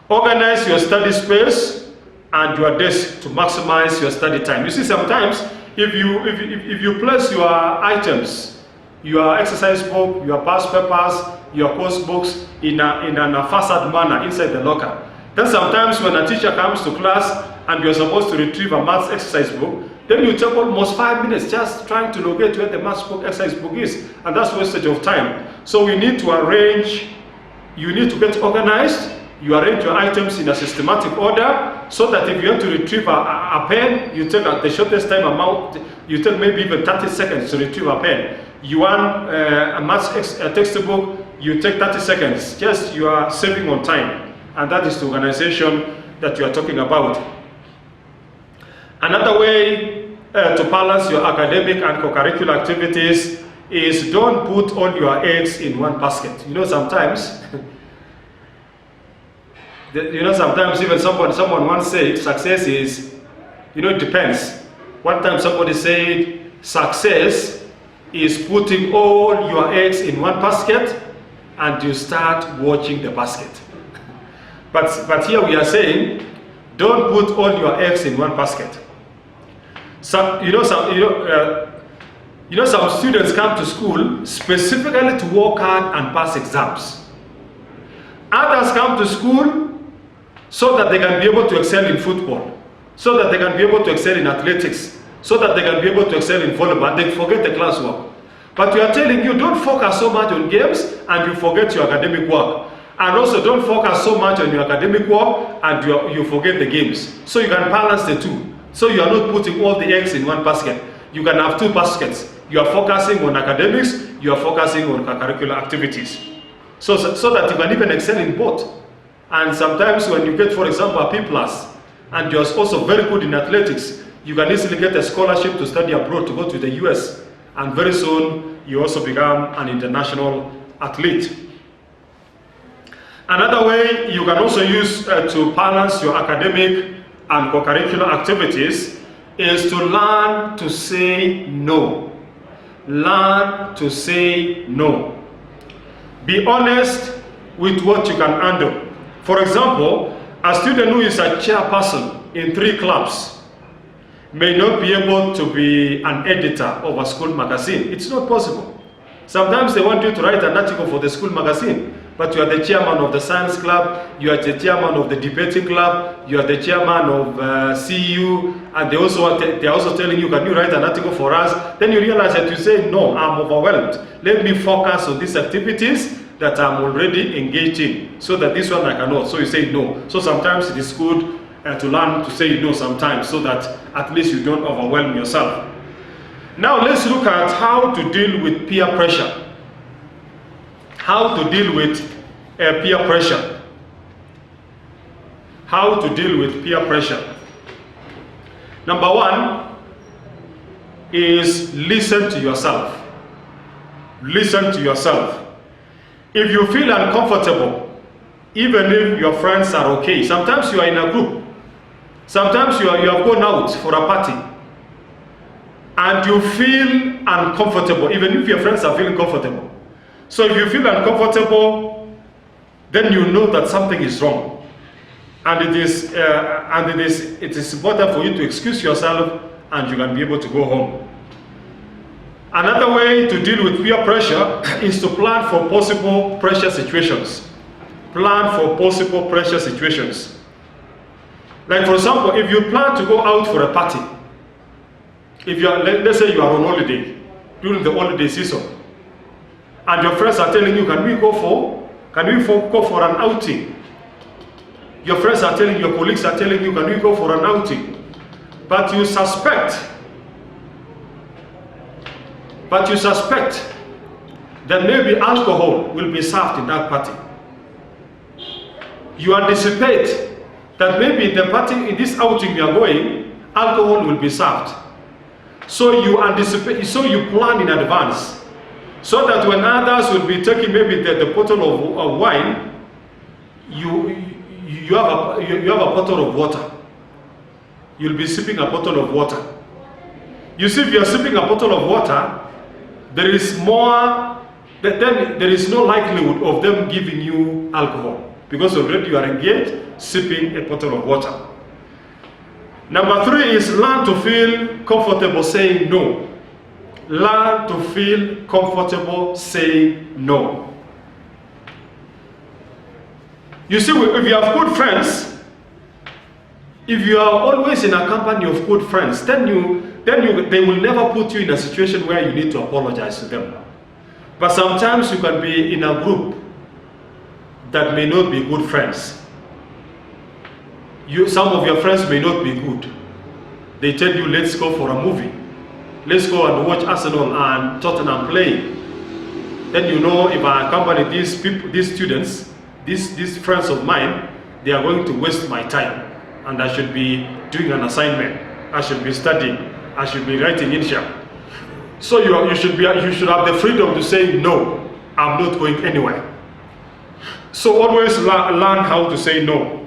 Organize your study space and your desk to maximize your study time. You see, sometimes if you place your items, your exercise book, your past papers, your course books in a facade manner inside the locker, then sometimes when a teacher comes to class and you're supposed to retrieve a maths exercise book, then you take almost 5 minutes just trying to locate where the maths book, exercise book is, and that's wastage of time. So we need to arrange, you need to get organized, you arrange your items in a systematic order, so that if you want to retrieve a pen, you take the shortest time amount, you take maybe even 30 seconds to retrieve a pen. You want a maths textbook, you take 30 seconds, just you are saving on time, and that is the organization that you are talking about. Another way to balance your academic and co-curricular activities is don't put all your eggs in one basket. You know, sometimes sometimes even someone once said success is, it depends. One time somebody said success is putting all your eggs in one basket and you start watching the basket. But here we are saying don't put all your eggs in one basket. Some students come to school specifically to work hard and pass exams. Others come to school so that they can be able to excel in football, so that they can be able to excel in athletics, so that they can be able to excel in volleyball, and they forget the classwork. But we are telling you, don't focus so much on games and you forget your academic work. And also don't focus so much on your academic work and you forget the games. So you can balance the two. So you are not putting all the eggs in one basket. You can have two baskets. You are focusing on academics, you are focusing on curricular activities. So that you can even excel in both. And sometimes when you get, for example, a P+, and you're also very good in athletics, you can easily get a scholarship to study abroad, to go to the US. And very soon, you also become an international athlete. Another way you can also use to balance your academic and co-curricular activities is to learn to say no. Learn to say no. Be honest with what you can handle. For example, a student who is a chairperson in 3 clubs may not be able to be an editor of a school magazine. It's not possible. Sometimes they want you to write an article for the school magazine, but you are the chairman of the science club, you are the chairman of the debating club, you are the chairman of CU, and they're also telling you, can you write an article for us? Then you realize that you say, no, I'm overwhelmed. Let me focus on these activities that I'm already engaged in, so that this one I cannot. So you say no. So sometimes it is good to learn to say no sometimes, so that at least you don't overwhelm yourself. Now let's look at how to deal with peer pressure. How to deal with peer pressure. How to deal with peer pressure. Number 1 is listen to yourself. Listen to yourself. If you feel uncomfortable, even if your friends are okay, sometimes you are in a group, sometimes you have gone out for a party, and you feel uncomfortable, even if your friends are feeling comfortable. So if you feel uncomfortable, then you know that something is wrong, and it is important for you to excuse yourself, and you can be able to go home. Another way to deal with peer pressure is to plan for possible pressure situations. Plan for possible pressure situations. Like, for example, if you plan to go out for a party, if you are, let's say you are on holiday during the holiday season, and your friends are telling you, can we go for an outing? Your friends are telling, your colleagues are telling you, can we go for an outing? But you suspect that maybe alcohol will be served in that party. You anticipate that maybe the party, in this outing you are going, alcohol will be served. So you anticipate, so you plan in advance, so that when others will be taking maybe the bottle of wine, you have a bottle of water. You'll be sipping a bottle of water. You see, if you are sipping a bottle of water, there is no likelihood of them giving you alcohol, because already you are engaged sipping a bottle of water. Number 3 is learn to feel comfortable saying no. Learn to feel comfortable saying no. You see, if you have good friends, if you are always in a company of good friends, then they will never put you in a situation where you need to apologize to them. But sometimes you can be in a group that may not be good friends. Some of your friends may not be good. They tell you, let's go for a movie. Let's go and watch Arsenal and Tottenham play. Then you know, if I accompany these people, these students, these friends of mine, they are going to waste my time. And I should be doing an assignment. I should be studying. I should be writing initial. So you should have the freedom to say, no, I'm not going anywhere. So always learn how to say no.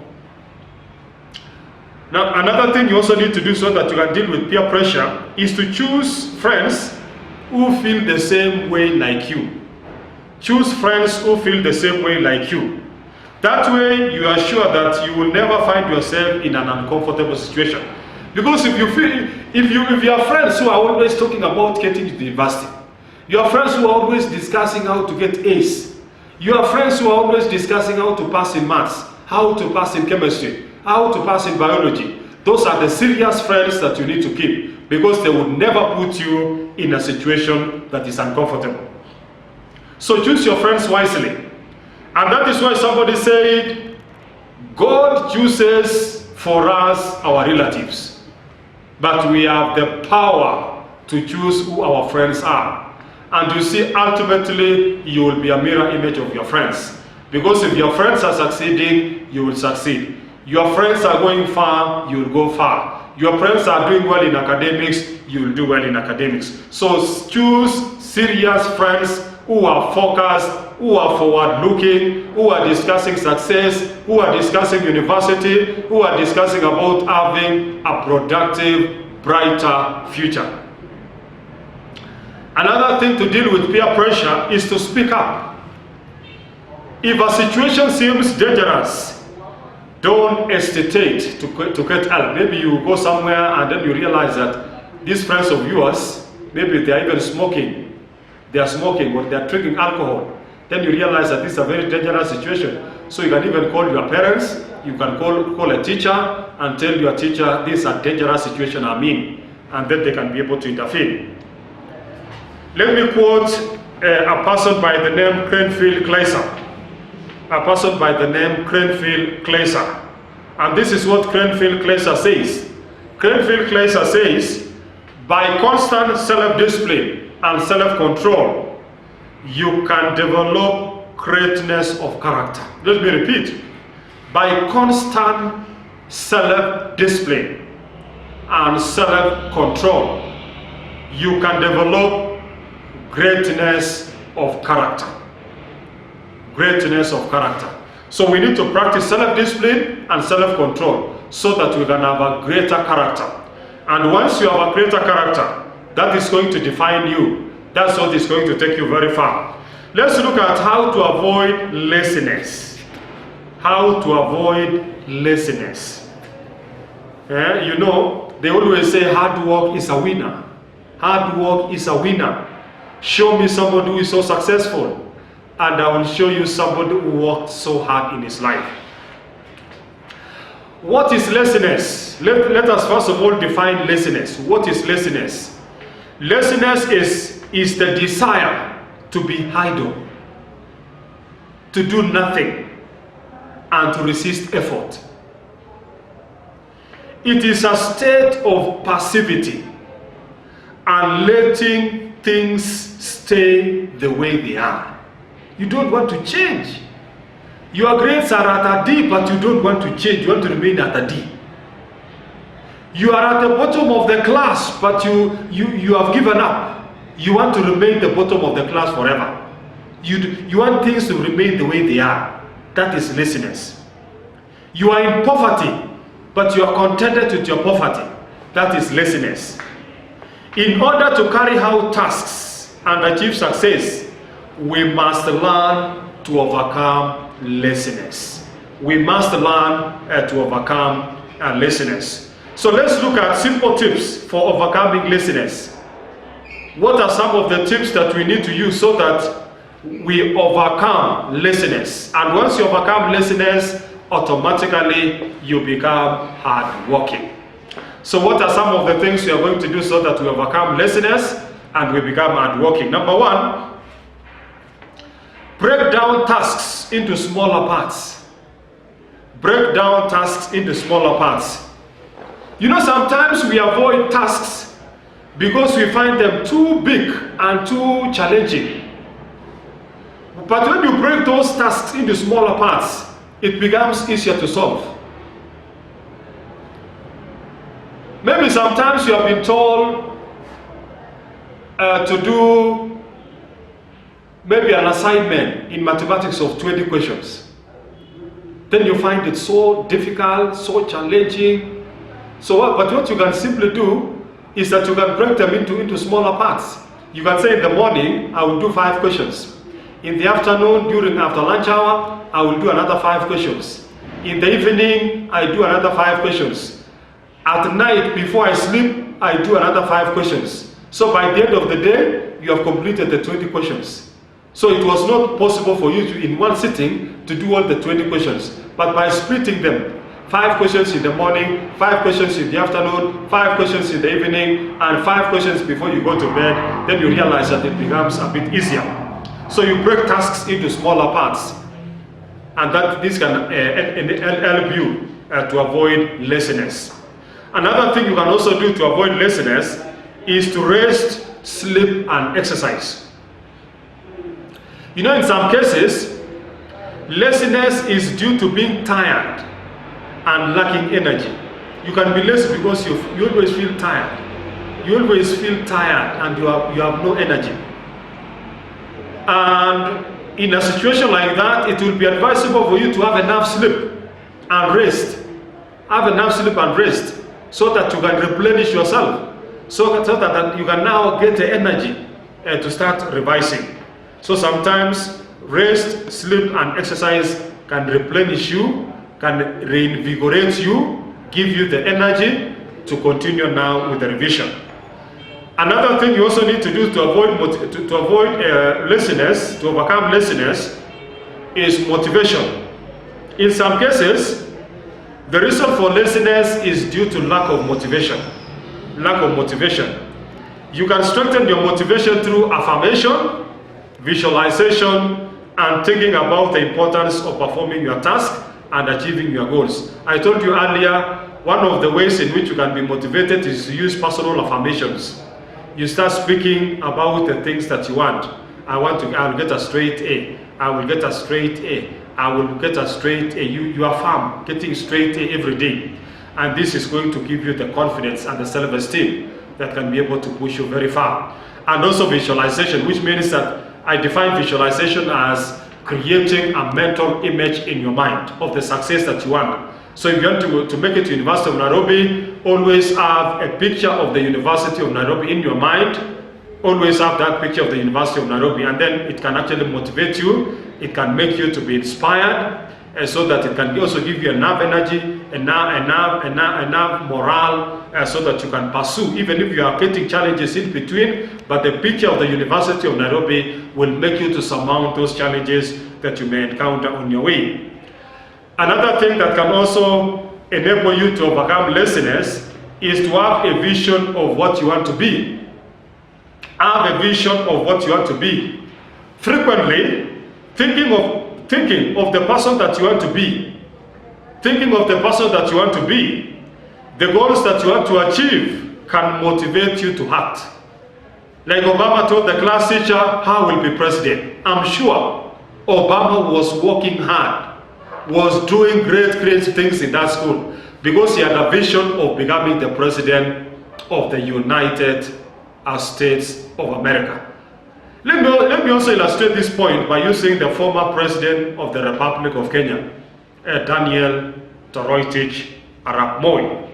Now, another thing you also need to do so that you can deal with peer pressure is to choose friends who feel the same way like you. Choose friends who feel the same way like you. That way, you are sure that you will never find yourself in an uncomfortable situation. Because if you have friends who are always talking about getting to the university, you have friends who are always discussing how to get A's, you have friends who are always discussing how to pass in maths, how to pass in chemistry, how to pass in biology, those are the serious friends that you need to keep, because they would never put you in a situation that is uncomfortable. So choose your friends wisely. And that is why somebody said, God chooses for us our relatives, but we have the power to choose who our friends are. And you see, ultimately, you will be a mirror image of your friends. Because if your friends are succeeding, you will succeed. Your friends are going far, you will go far. Your friends are doing well in academics, you will do well in academics. So choose serious friends who are focused, who are forward-looking, who are discussing success, who are discussing university, who are discussing about having a productive, brighter future. Another thing to deal with peer pressure is to speak up. If a situation seems dangerous, don't hesitate to get help. Maybe you go somewhere and then you realize that these friends of yours, maybe they are even smoking. They are smoking or they are drinking alcohol. Then you realize that this is a very dangerous situation. So you can even call your parents, you can call a teacher and tell your teacher, this is a dangerous situation I'm in, and then they can be able to intervene. Let me quote a person by the name Cranfield Kleiser. A person by the name Cranfield Kleiser. And this is what Cranfield Kleiser says. Cranfield Kleiser says, by constant self-discipline and self-control, you can develop greatness of character. Let me repeat. By constant self-discipline and self-control, you can develop greatness of character. Greatness of character. So we need to practice self-discipline and self-control so that we can have a greater character. And once you have a greater character, that is going to define you. That's what is going to take you very far. Let's look at how to avoid laziness. How to avoid laziness. You know, they always say hard work is a winner. Hard work is a winner. Show me somebody who is so successful, and I will show you somebody who worked so hard in his life. What is laziness? Let us first of all define laziness. What is laziness? Laziness is the desire to be idle, to do nothing, and to resist effort. It is a state of passivity and letting things stay the way they are. You don't want to change. Your grades are at a D, but you don't want to change. You want to remain at a D. You are at the bottom of the class, but you have given up. You want to remain the bottom of the class forever. You want things to remain the way they are. That is laziness. You are in poverty, but you are contented with your poverty. That is laziness. In order to carry out tasks and achieve success, we must learn to overcome laziness. We must learn to overcome laziness. So let's look at simple tips for overcoming laziness. What are some of the tips that we need to use so that we overcome laziness? And once you overcome laziness, automatically you become hardworking. So what are some of the things we are going to do so that we overcome laziness and we become hardworking? Number one, break down tasks into smaller parts. Break down tasks into smaller parts. You know, sometimes we avoid tasks because we find them too big and too challenging. But when you break those tasks into smaller parts, it becomes easier to solve. Maybe sometimes you have been told to do maybe an assignment in mathematics of 20 questions. Then you find it so difficult, so challenging. But what you can simply do is that you can break them into smaller parts. You can say in the morning, I will do 5 questions. In the afternoon, after lunch hour, I will do another 5 questions. In the evening, I do another 5 questions. At night, before I sleep, I do another 5 questions. So by the end of the day, you have completed the 20 questions. So it was not possible for you to, in one sitting, to do all the 20 questions. But by splitting them, 5 questions in the morning, 5 questions in the afternoon, 5 questions in the evening, and 5 questions before you go to bed, then you realize that it becomes a bit easier. So you break tasks into smaller parts, and that this can help you to avoid laziness. Another thing you can also do to avoid laziness is to rest, sleep, and exercise. You know, in some cases, laziness is due to being tired and lacking energy. You can be lazy because you always feel tired. You always feel tired and you have no energy. And in a situation like that, it will be advisable for you to have enough sleep and rest. Have enough sleep and rest so that you can replenish yourself, so that you can now get the energy to start revising. So sometimes rest, sleep, and exercise can replenish you, can reinvigorate you, give you the energy to continue now with the revision. Another thing you also need to do to avoid laziness, to overcome laziness, is motivation. In some cases, the reason for laziness is due to lack of motivation. Lack of motivation. You can strengthen your motivation through affirmation, visualization, and thinking about the importance of performing your task and achieving your goals. I told you earlier, one of the ways in which you can be motivated is to use personal affirmations. You start speaking about the things that you want. I will get a straight A. I will get a straight A. I will get a straight A. You affirm getting straight A every day. And this is going to give you the confidence and the self-esteem that can be able to push you very far. And also visualization, which means that I define visualization as creating a mental image in your mind of the success that you want. So if you want to make it to University of Nairobi, always have a picture of the University of Nairobi in your mind. Always have that picture of the University of Nairobi, and then it can actually motivate you. It can make you to be inspired, and so that it can also give you enough energy, enough morale, so that you can pursue, even if you are getting challenges in between. But the picture of the University of Nairobi will make you to surmount those challenges that you may encounter on your way. Another thing that can also enable you to overcome laziness is to have a vision of what you want to be. Have a vision of what you want to be. frequently thinking of the person that you want to be, the goals that you want to achieve can motivate you to act. Like Obama told the class teacher, how will be president? I'm sure Obama was working hard, was doing great things in that school because he had a vision of becoming the president of the United States of America. Let me also illustrate this point by using the former president of the Republic of Kenya, Daniel Toroitich Arap Moi.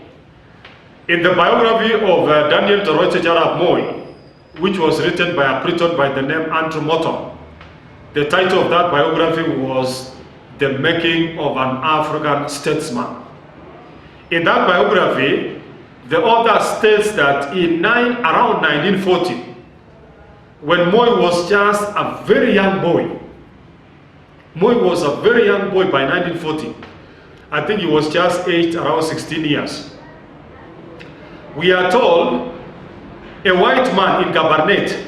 In the biography of Daniel Toroitich Arap Moi, which was written by a Briton by the name Andrew Morton, the title of that biography was The Making of an African Statesman. In that biography, the author states that around 1940, when Moi was just a very young boy, Moi was a very young boy by 1940. I think he was just aged around 16 years. We are told a white man in Cabernet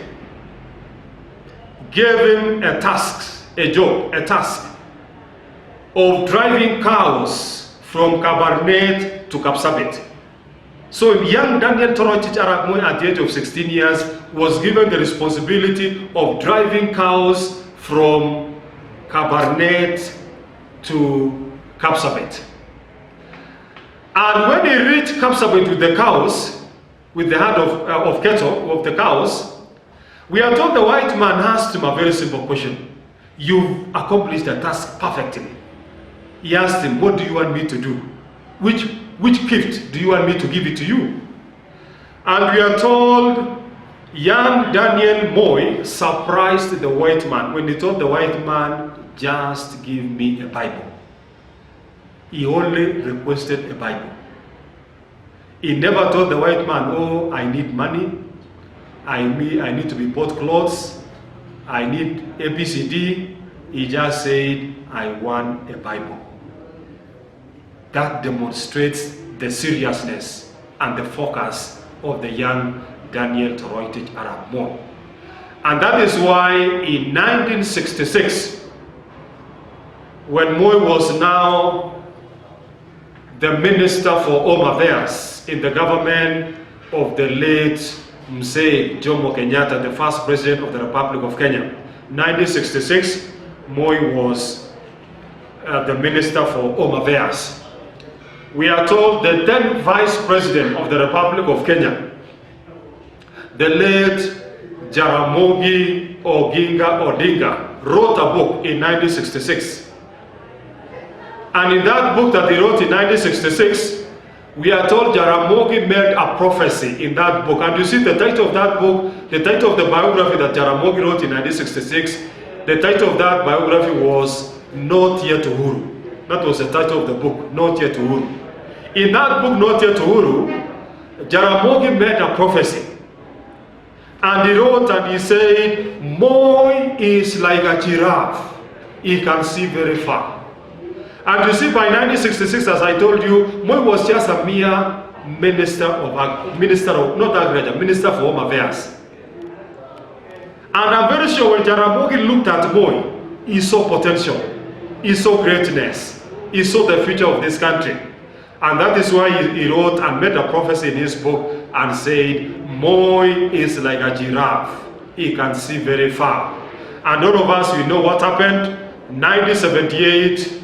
gave him a task of driving cows from Cabernet to Kapsabet. So young Daniel Toroitich Arap Moi at the age of 16 years was given the responsibility of driving cows from Cabernet to Kapsabet. And when he reached Kapsabet with the cows, with the herd of cattle, of the cows, we are told the white man asked him a very simple question. You've accomplished the task perfectly. He asked him, what do you want me to do? Which gift do you want me to give it to you? And we are told young Daniel Moi surprised the white man when he told the white man, just give me a Bible. He only requested a Bible. He never told the white man, oh, I need money, I need to be bought clothes, I need ABCD. He just said, I want a Bible. That demonstrates the seriousness and the focus of the young Daniel Toroitich Arap Moi. And that is why in 1966, when Moi was now the Minister for Home Affairs in the government of the late Mzee Jomo Kenyatta, the first president of the Republic of Kenya. 1966, Moi was the Minister for Home Affairs. We are told the then Vice President of the Republic of Kenya, the late Jaramogi Oginga Odinga, wrote a book in 1966. And in that book that he wrote in 1966, we are told Jaramogi made a prophecy in that book. And you see the title of that book, the title of the biography that Jaramogi wrote in 1966, the title of that biography was Not Yet Uhuru. That was the title of the book, Not Yet Uhuru. In that book, Not Yet Uhuru, Jaramogi made a prophecy. And he wrote and he said, Moi is like a giraffe. He can see very far. And you see, by 1966, as I told you, Moi was just a mere Minister for Home Affairs. And I'm very sure when Jaramogi looked at Moi, he saw potential, he saw greatness, he saw the future of this country. And that is why he wrote and made a prophecy in his book and said, Moi is like a giraffe. He can see very far. And all of us, we know what happened. 1978,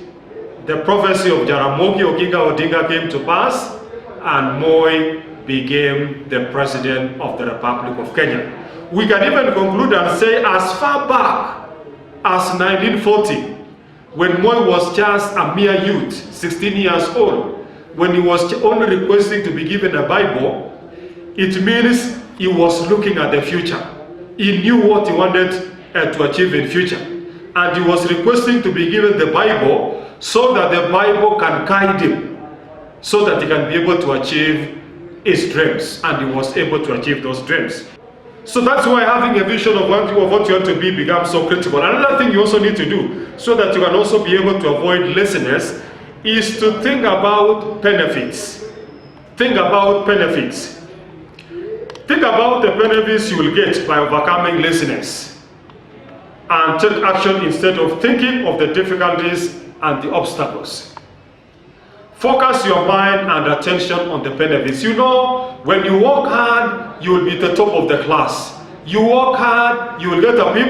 the prophecy of Jaramogi Oginga Odinga came to pass, and Moi became the president of the Republic of Kenya. We can even conclude and say as far back as 1940, when Moi was just a mere youth, 16 years old, when he was only requesting to be given a Bible, it means he was looking at the future. He knew what he wanted to achieve in future. And he was requesting to be given the Bible so that the Bible can guide him, so that he can be able to achieve his dreams. And he was able to achieve those dreams. So that's why having a vision of what you want to be becomes so critical. Another thing you also need to do, so that you can also be able to avoid laziness, is to think about benefits. Think about benefits. Think about the benefits you will get by overcoming laziness. and take action instead of thinking of the difficulties and the obstacles. Focus your mind and attention on the benefits. You know, when you work hard, you will be the top of the class. You work hard, you will get a B+,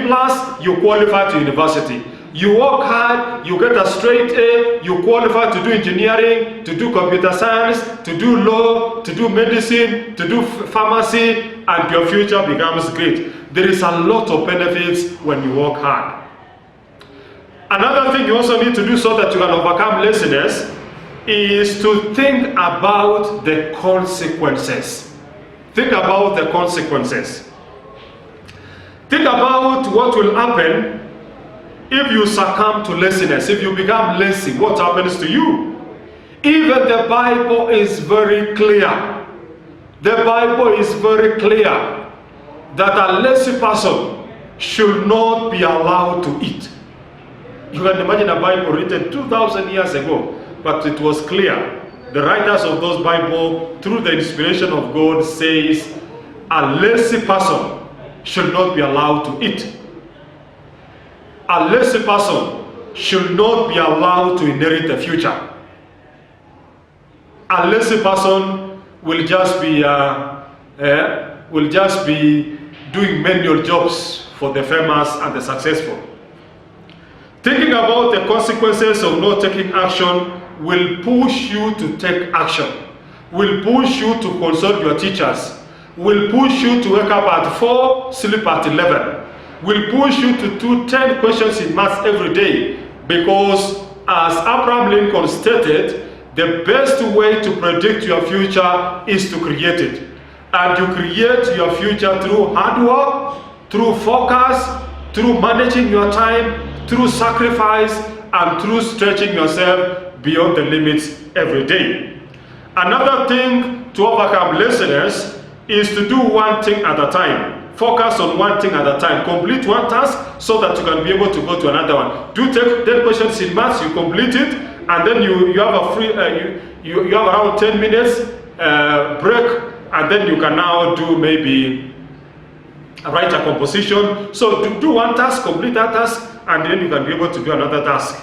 you qualify to university. You work hard, you get a straight A, you qualify to do engineering, to do computer science, to do law, to do medicine, to do pharmacy, and your future becomes great. There is a lot of benefits when you work hard. Another thing you also need to do so that you can overcome laziness is to think about the consequences. Think about the consequences. Think about what will happen if you succumb to laziness. If you become lazy, what happens to you? Even the Bible is very clear. The Bible is very clear that a lazy person should not be allowed to eat. You can imagine a Bible written 2,000 years ago, but it was clear. The writers of those Bible, through the inspiration of God, says a lazy person should not be allowed to eat. A lazy person should not be allowed to inherit the future. A lazy person will just be doing manual jobs for the famous and the successful. Thinking about the consequences of not taking action will push you to take action, will push you to consult your teachers, will push you to wake up at 4, sleep at 11, will push you to do 10 questions in maths every day, because as Abraham Lincoln stated, the best way to predict your future is to create it. And you create your future through hard work, through focus, through managing your time, through sacrifice, and through stretching yourself beyond the limits every day. Another thing to overcome laziness is to do one thing at a time. Focus on one thing at a time. Complete one task so that you can be able to go to another one. Do take 10 questions in maths, you complete it, and then you have a free, you have around 10 minutes break, and then you can now do maybe write a composition. So do one task, complete that task, and then you can be able to do another task.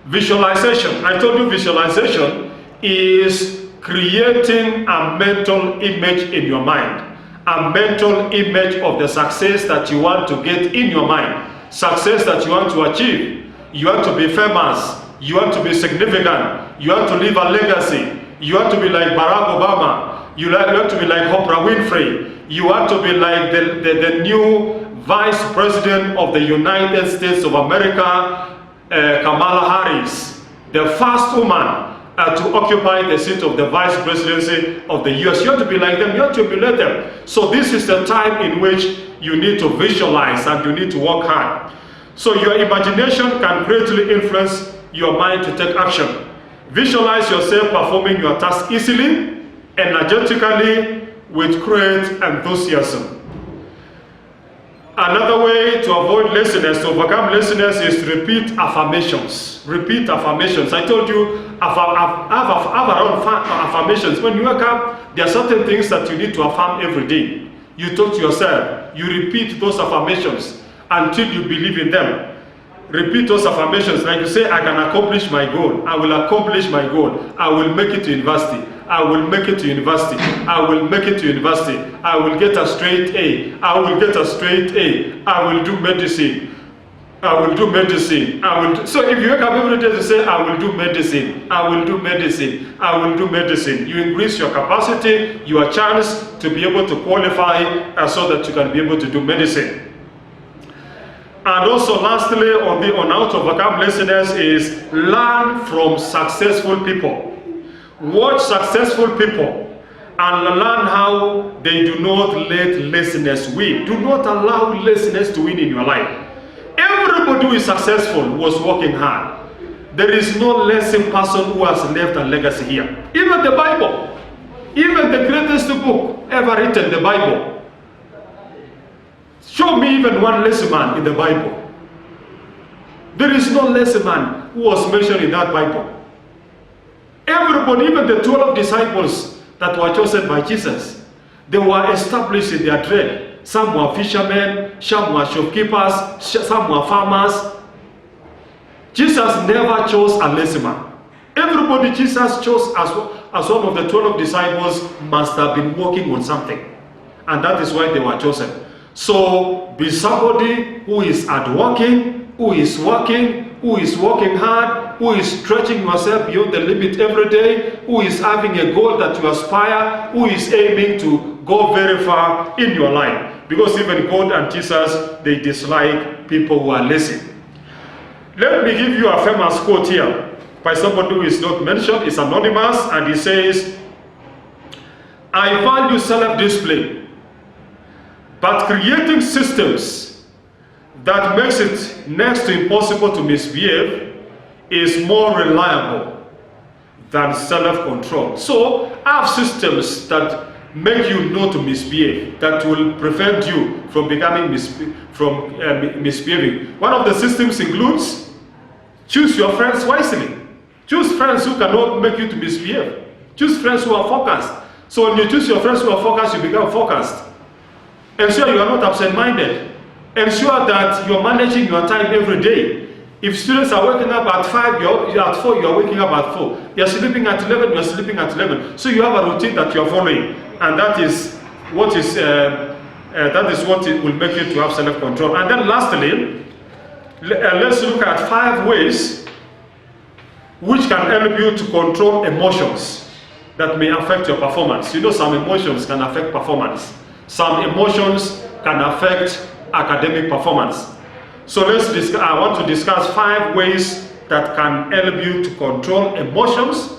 Visualization. I told you visualization is creating a mental image in your mind. A mental image of the success that you want to get in your mind. Success that you want to achieve. You want to be famous. You want to be significant. You want to leave a legacy. You want to be like Barack Obama. You want to be like Oprah Winfrey. You want to be like the new Vice President of the United States of America, Kamala Harris, the first woman to occupy the seat of the Vice Presidency of the US. You have to be like them, you have to emulate them. So this is the time in which you need to visualize and you need to work hard. So your imagination can greatly influence your mind to take action. Visualize yourself performing your task easily, energetically, with great enthusiasm. Another way to avoid laziness, to overcome laziness, is to repeat affirmations. Repeat affirmations. I told you, have around affirmations. When you wake up, there are certain things that you need to affirm every day. You talk to yourself. You repeat those affirmations until you believe in them. Repeat those affirmations. Like you say, I can accomplish my goal. I will accomplish my goal. I will make it to university. I will make it to university. I will make it to university. I will get a straight A. I will get a straight A. I will do medicine. I will do medicine. So if you wake up every day to say, I will do medicine. I will do medicine. I will do medicine. You increase your capacity, your chance to be able to qualify so that you can be able to do medicine. And also lastly, on how to overcome laziness is learn from successful people. Watch successful people and learn how they do not let laziness win. Do not allow laziness to win in your life. Everybody who is successful was working hard. There is no lazy person who has left a legacy here. Even the Bible, even the greatest book ever written, the Bible. Show me even one lazy man in the Bible. There is no lazy man who was mentioned in that Bible. Everybody, even the 12 disciples that were chosen by Jesus, they were established in their trade. some were fishermen, some were shopkeepers, some were farmers. Jesus never chose a lazy man. Everybody Jesus chose as one of the 12 disciples must have been working on something. And that is why they were chosen. So be somebody who is hardworking, who is working hard, who is stretching yourself beyond the limit every day, who is having a goal that you aspire, who is aiming to go very far in your life. Because even God and Jesus, they dislike people who are lazy. Let me give you a famous quote here by somebody who is not mentioned. It's anonymous, and he says, "I value self-discipline, but creating systems that makes it next to impossible to misbehave is more reliable than self-control." So I have systems that make you not to misbehave, that will prevent you from becoming misbehaving. One of the systems includes choose your friends wisely. Choose friends who cannot make you to misbehave. Choose friends who are focused. So when you choose your friends who are focused, you become focused. Ensure you are not absent-minded. Ensure that you are managing your time every day. If students are waking up at 5, you're at 4, you are waking up at 4. You are sleeping at 11, you are sleeping at 11. So you have a routine that you are following. And that is what it will make you to have self-control. And then lastly, let's look at 5 ways which can help you to control emotions that may affect your performance. You know, some emotions can affect performance. Some emotions can affect academic performance. So I want to discuss 5 ways that can help you to control emotions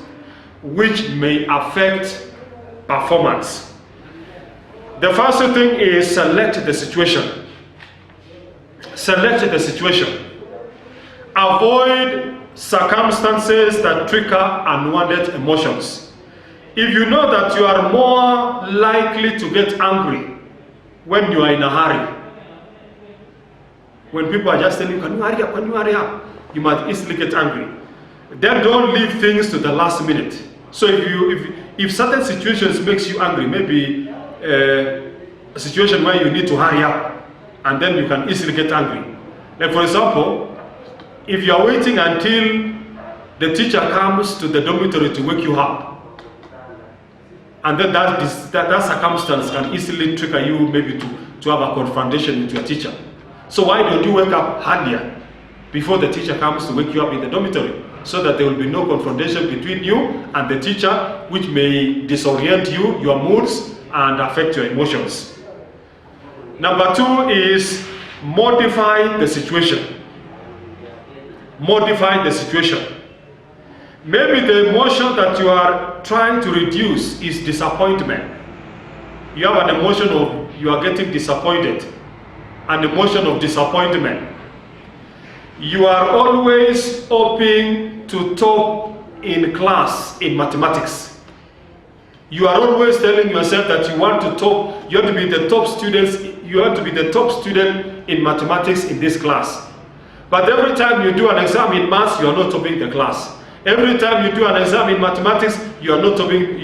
which may affect performance. The first thing is select the situation. Select the situation. Avoid circumstances that trigger unwanted emotions. If you know that you are more likely to get angry when you are in a hurry, when people are just telling you, can you hurry up? You might easily get angry. Then don't leave things to the last minute. So if certain situations makes you angry, maybe a situation where you need to hurry up, and then you can easily get angry. Like for example, if you are waiting until the teacher comes to the dormitory to wake you up, and then that circumstance can easily trigger you maybe to have a confrontation with your teacher. So why don't you wake up earlier before the teacher comes to wake you up in the dormitory, so that there will be no confrontation between you and the teacher, which may disorient you, your moods, and affect your emotions. Number 2 is modify the situation. Modify the situation. Maybe the emotion that you are trying to reduce is disappointment. You have an emotion of you are getting disappointed, an emotion of disappointment. You are always hoping to top in class in mathematics. You are always telling yourself that you want to top, you want to be the top students, you want to be the top student in mathematics in this class. But every time you do an exam in maths, you are not topping the class. Every time you do an exam in mathematics, you are not topping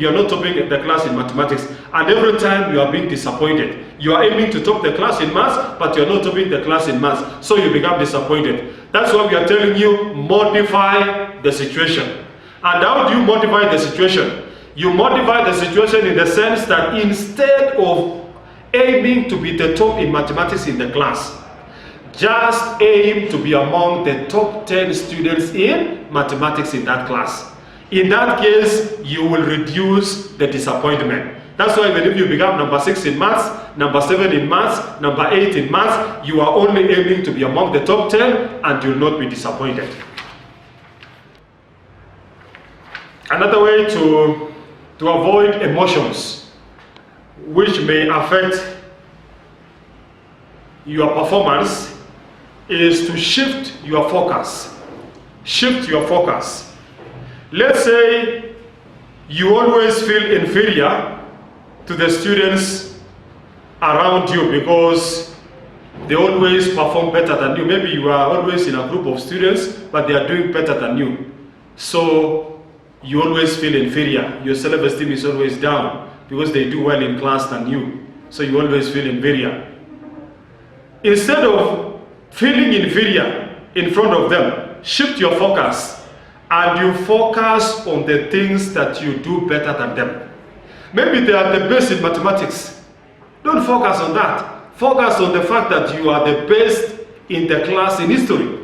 the class in mathematics. And every time you are being disappointed. You are aiming to top the class in maths, but you are not topping the class in maths. So you become disappointed. That's why we are telling you, modify the situation. And how do you modify the situation? You modify the situation in the sense that instead of aiming to be the top in mathematics in the class, just aim to be among the top 10 students in mathematics in that class. In that case, you will reduce the disappointment. That's why even if you become number 6 in maths, number 7 in maths, number 8 in maths, you are only aiming to be among the top 10 and you will not be disappointed. Another way to avoid emotions which may affect your performance is to shift your focus. Shift your focus. Let's say you always feel inferior to the students around you because they always perform better than you. Maybe you are always in a group of students, but they are doing better than you. So you always feel inferior. Your self-esteem is always down because they do well in class than you. So you always feel inferior. instead of feeling inferior in front of them, shift your focus and you focus on the things that you do better than them. Maybe they are the best in mathematics. Don't focus on that. Focus on the fact that you are the best in the class in history.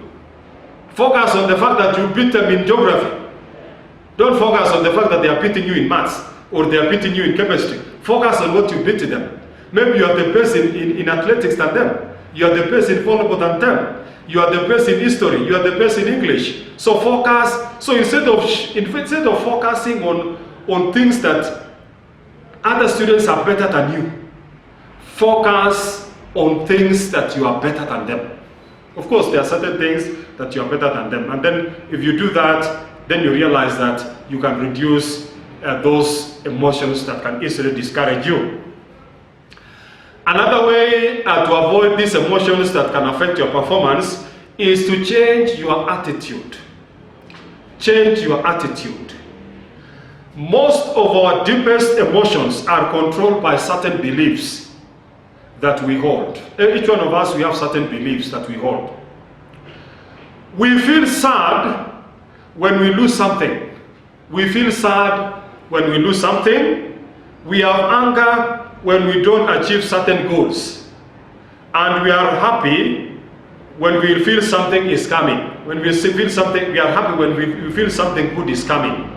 Focus on the fact that you beat them in geography. Don't focus on the fact that they are beating you in maths or they are beating you in chemistry. Focus on what you beat them. Maybe you are the best in athletics than them. You are the best in volleyball than them. You are the best in history. You are the best in English. So focus. So instead of focusing on things that other students are better than you, focus on things that you are better than them. Of course, there are certain things that you are better than them. And then if you do that, then you realize that you can reduce those emotions that can easily discourage you. Another way to avoid these emotions that can affect your performance is to change your attitude. Change your attitude. Most of our deepest emotions are controlled by certain beliefs that we hold. Each one of us, we have certain beliefs that we hold. We feel sad when we lose something. We feel sad when we lose something. We have anger when we don't achieve certain goals. And we are happy when we feel something is coming. When we feel something, we are happy when we feel something good is coming.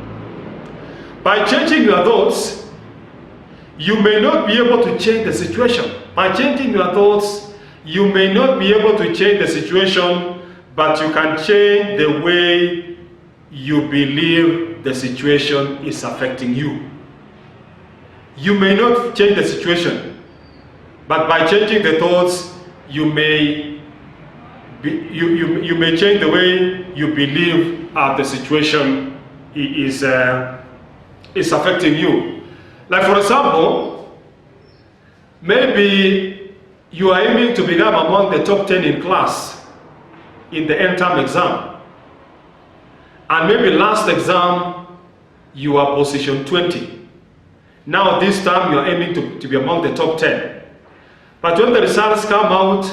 By changing your thoughts, you may not be able to change the situation. By changing your thoughts, you may not be able to change the situation, but you can change the way you believe the situation is affecting you. You may not change the situation, but by changing the thoughts, you may change the way you believe the situation is affecting you. Like for example, maybe you are aiming to become among the top 10 in class in the end term exam. And maybe last exam, you are position 20. Now this time you are aiming to be among the top 10. But when the results come out,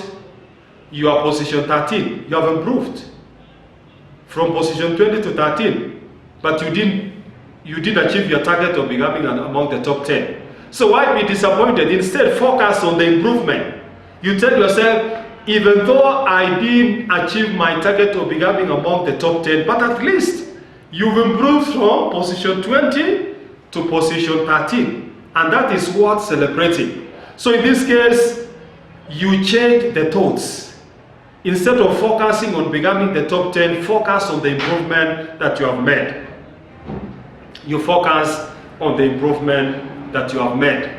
you are position 13. You have improved from position 20 to 13. But you didn't achieve your target of becoming among the top 10. So why be disappointed? Instead, focus on the improvement. You tell yourself, even though I didn't achieve my target of becoming among the top 10, but at least you've improved from position 20 to position 13. And that is worth celebrating. So in this case, you change the thoughts. Instead of focusing on becoming the top 10, focus on the improvement that you have made. You focus on the improvement that you have made.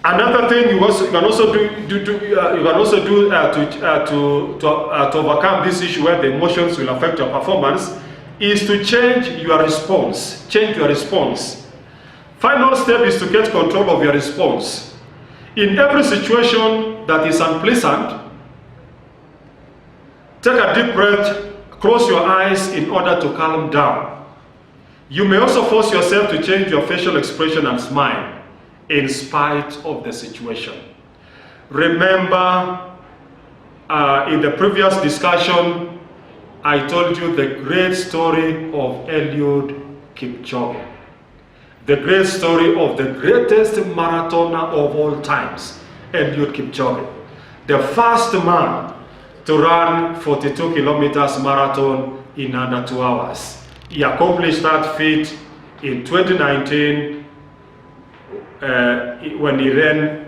Another thing you can also do to overcome this issue where the emotions will affect your performance is to change your response. Change your response. Final step is to get control of your response. In every situation that is unpleasant, take a deep breath, close your eyes in order to calm down. You may also force yourself to change your facial expression and smile in spite of the situation. Remember, in the previous discussion, I told you the great story of Eliud Kipchoge. The great story of the greatest marathoner of all times, Eliud Kipchoge. The first man to run 42 kilometers marathon in under 2 hours. He accomplished that feat in 2019 when he ran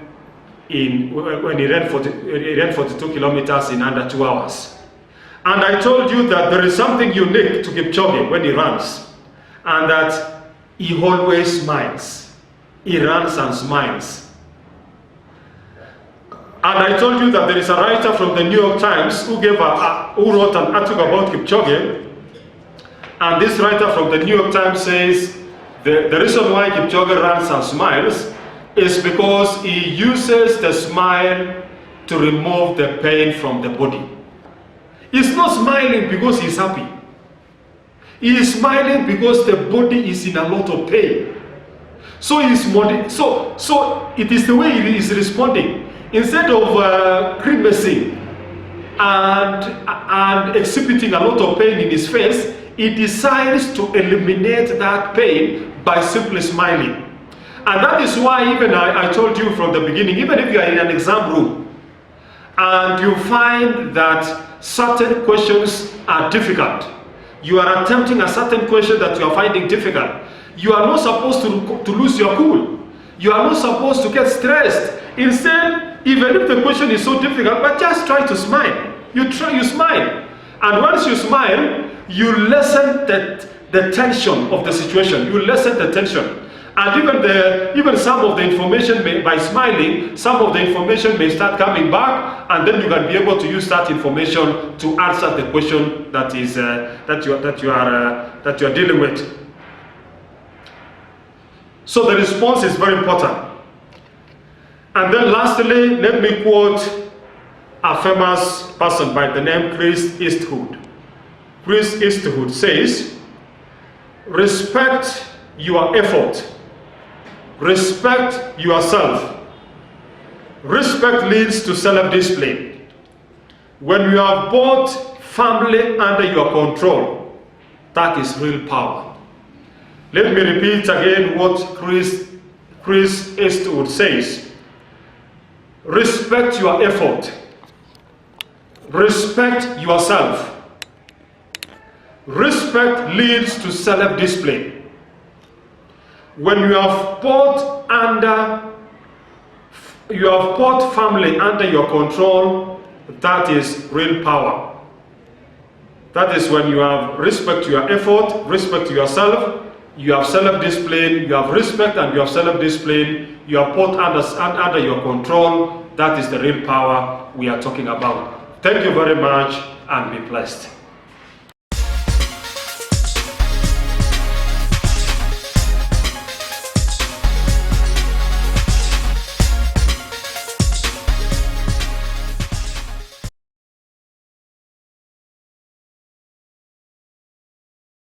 42 kilometers in under 2 hours. And I told you that there is something unique to Kipchoge when he runs, and that he always smiles. He runs and smiles. And I told you that there is a writer from the New York Times who wrote an article about Kipchoge. And this writer from the New York Times says the reason why Kipchoge runs and smiles is because he uses the smile to remove the pain from the body. He's not smiling because he's happy. He is smiling because the body is in a lot of pain. So it is the way he is responding. Instead of grimacing and exhibiting a lot of pain in his face, he decides to eliminate that pain by simply smiling. And that is why even I told you from the beginning, even if you are in an exam room and you find that certain questions are difficult, you are attempting a certain question that you are finding difficult, you are not supposed to lose your cool. You are not supposed to get stressed. Instead, even if the question is so difficult, but just try to smile. You smile. And once you smile, you lessen the tension of the situation. You lessen the tension. And even some of the information by smiling, some of the information may start coming back, and then you can be able to use that information to answer the question that is that you are dealing with. So the response is very important. And then lastly, let me quote a famous person by the name Chris Eastwood. Chris Eastwood says, "Respect your effort. Respect yourself. Respect leads to self-discipline. When you have both family under your control, that is real power." Let me repeat again what Chris Eastwood says. Respect your effort. Respect yourself. Respect leads to self-discipline. When you have both family under your control, that is real power. That is when you have respect to your effort, respect to yourself, you have self-discipline, you have respect and you have self-discipline, you have both under your control. That is the real power we are talking about. Thank you very much and be blessed.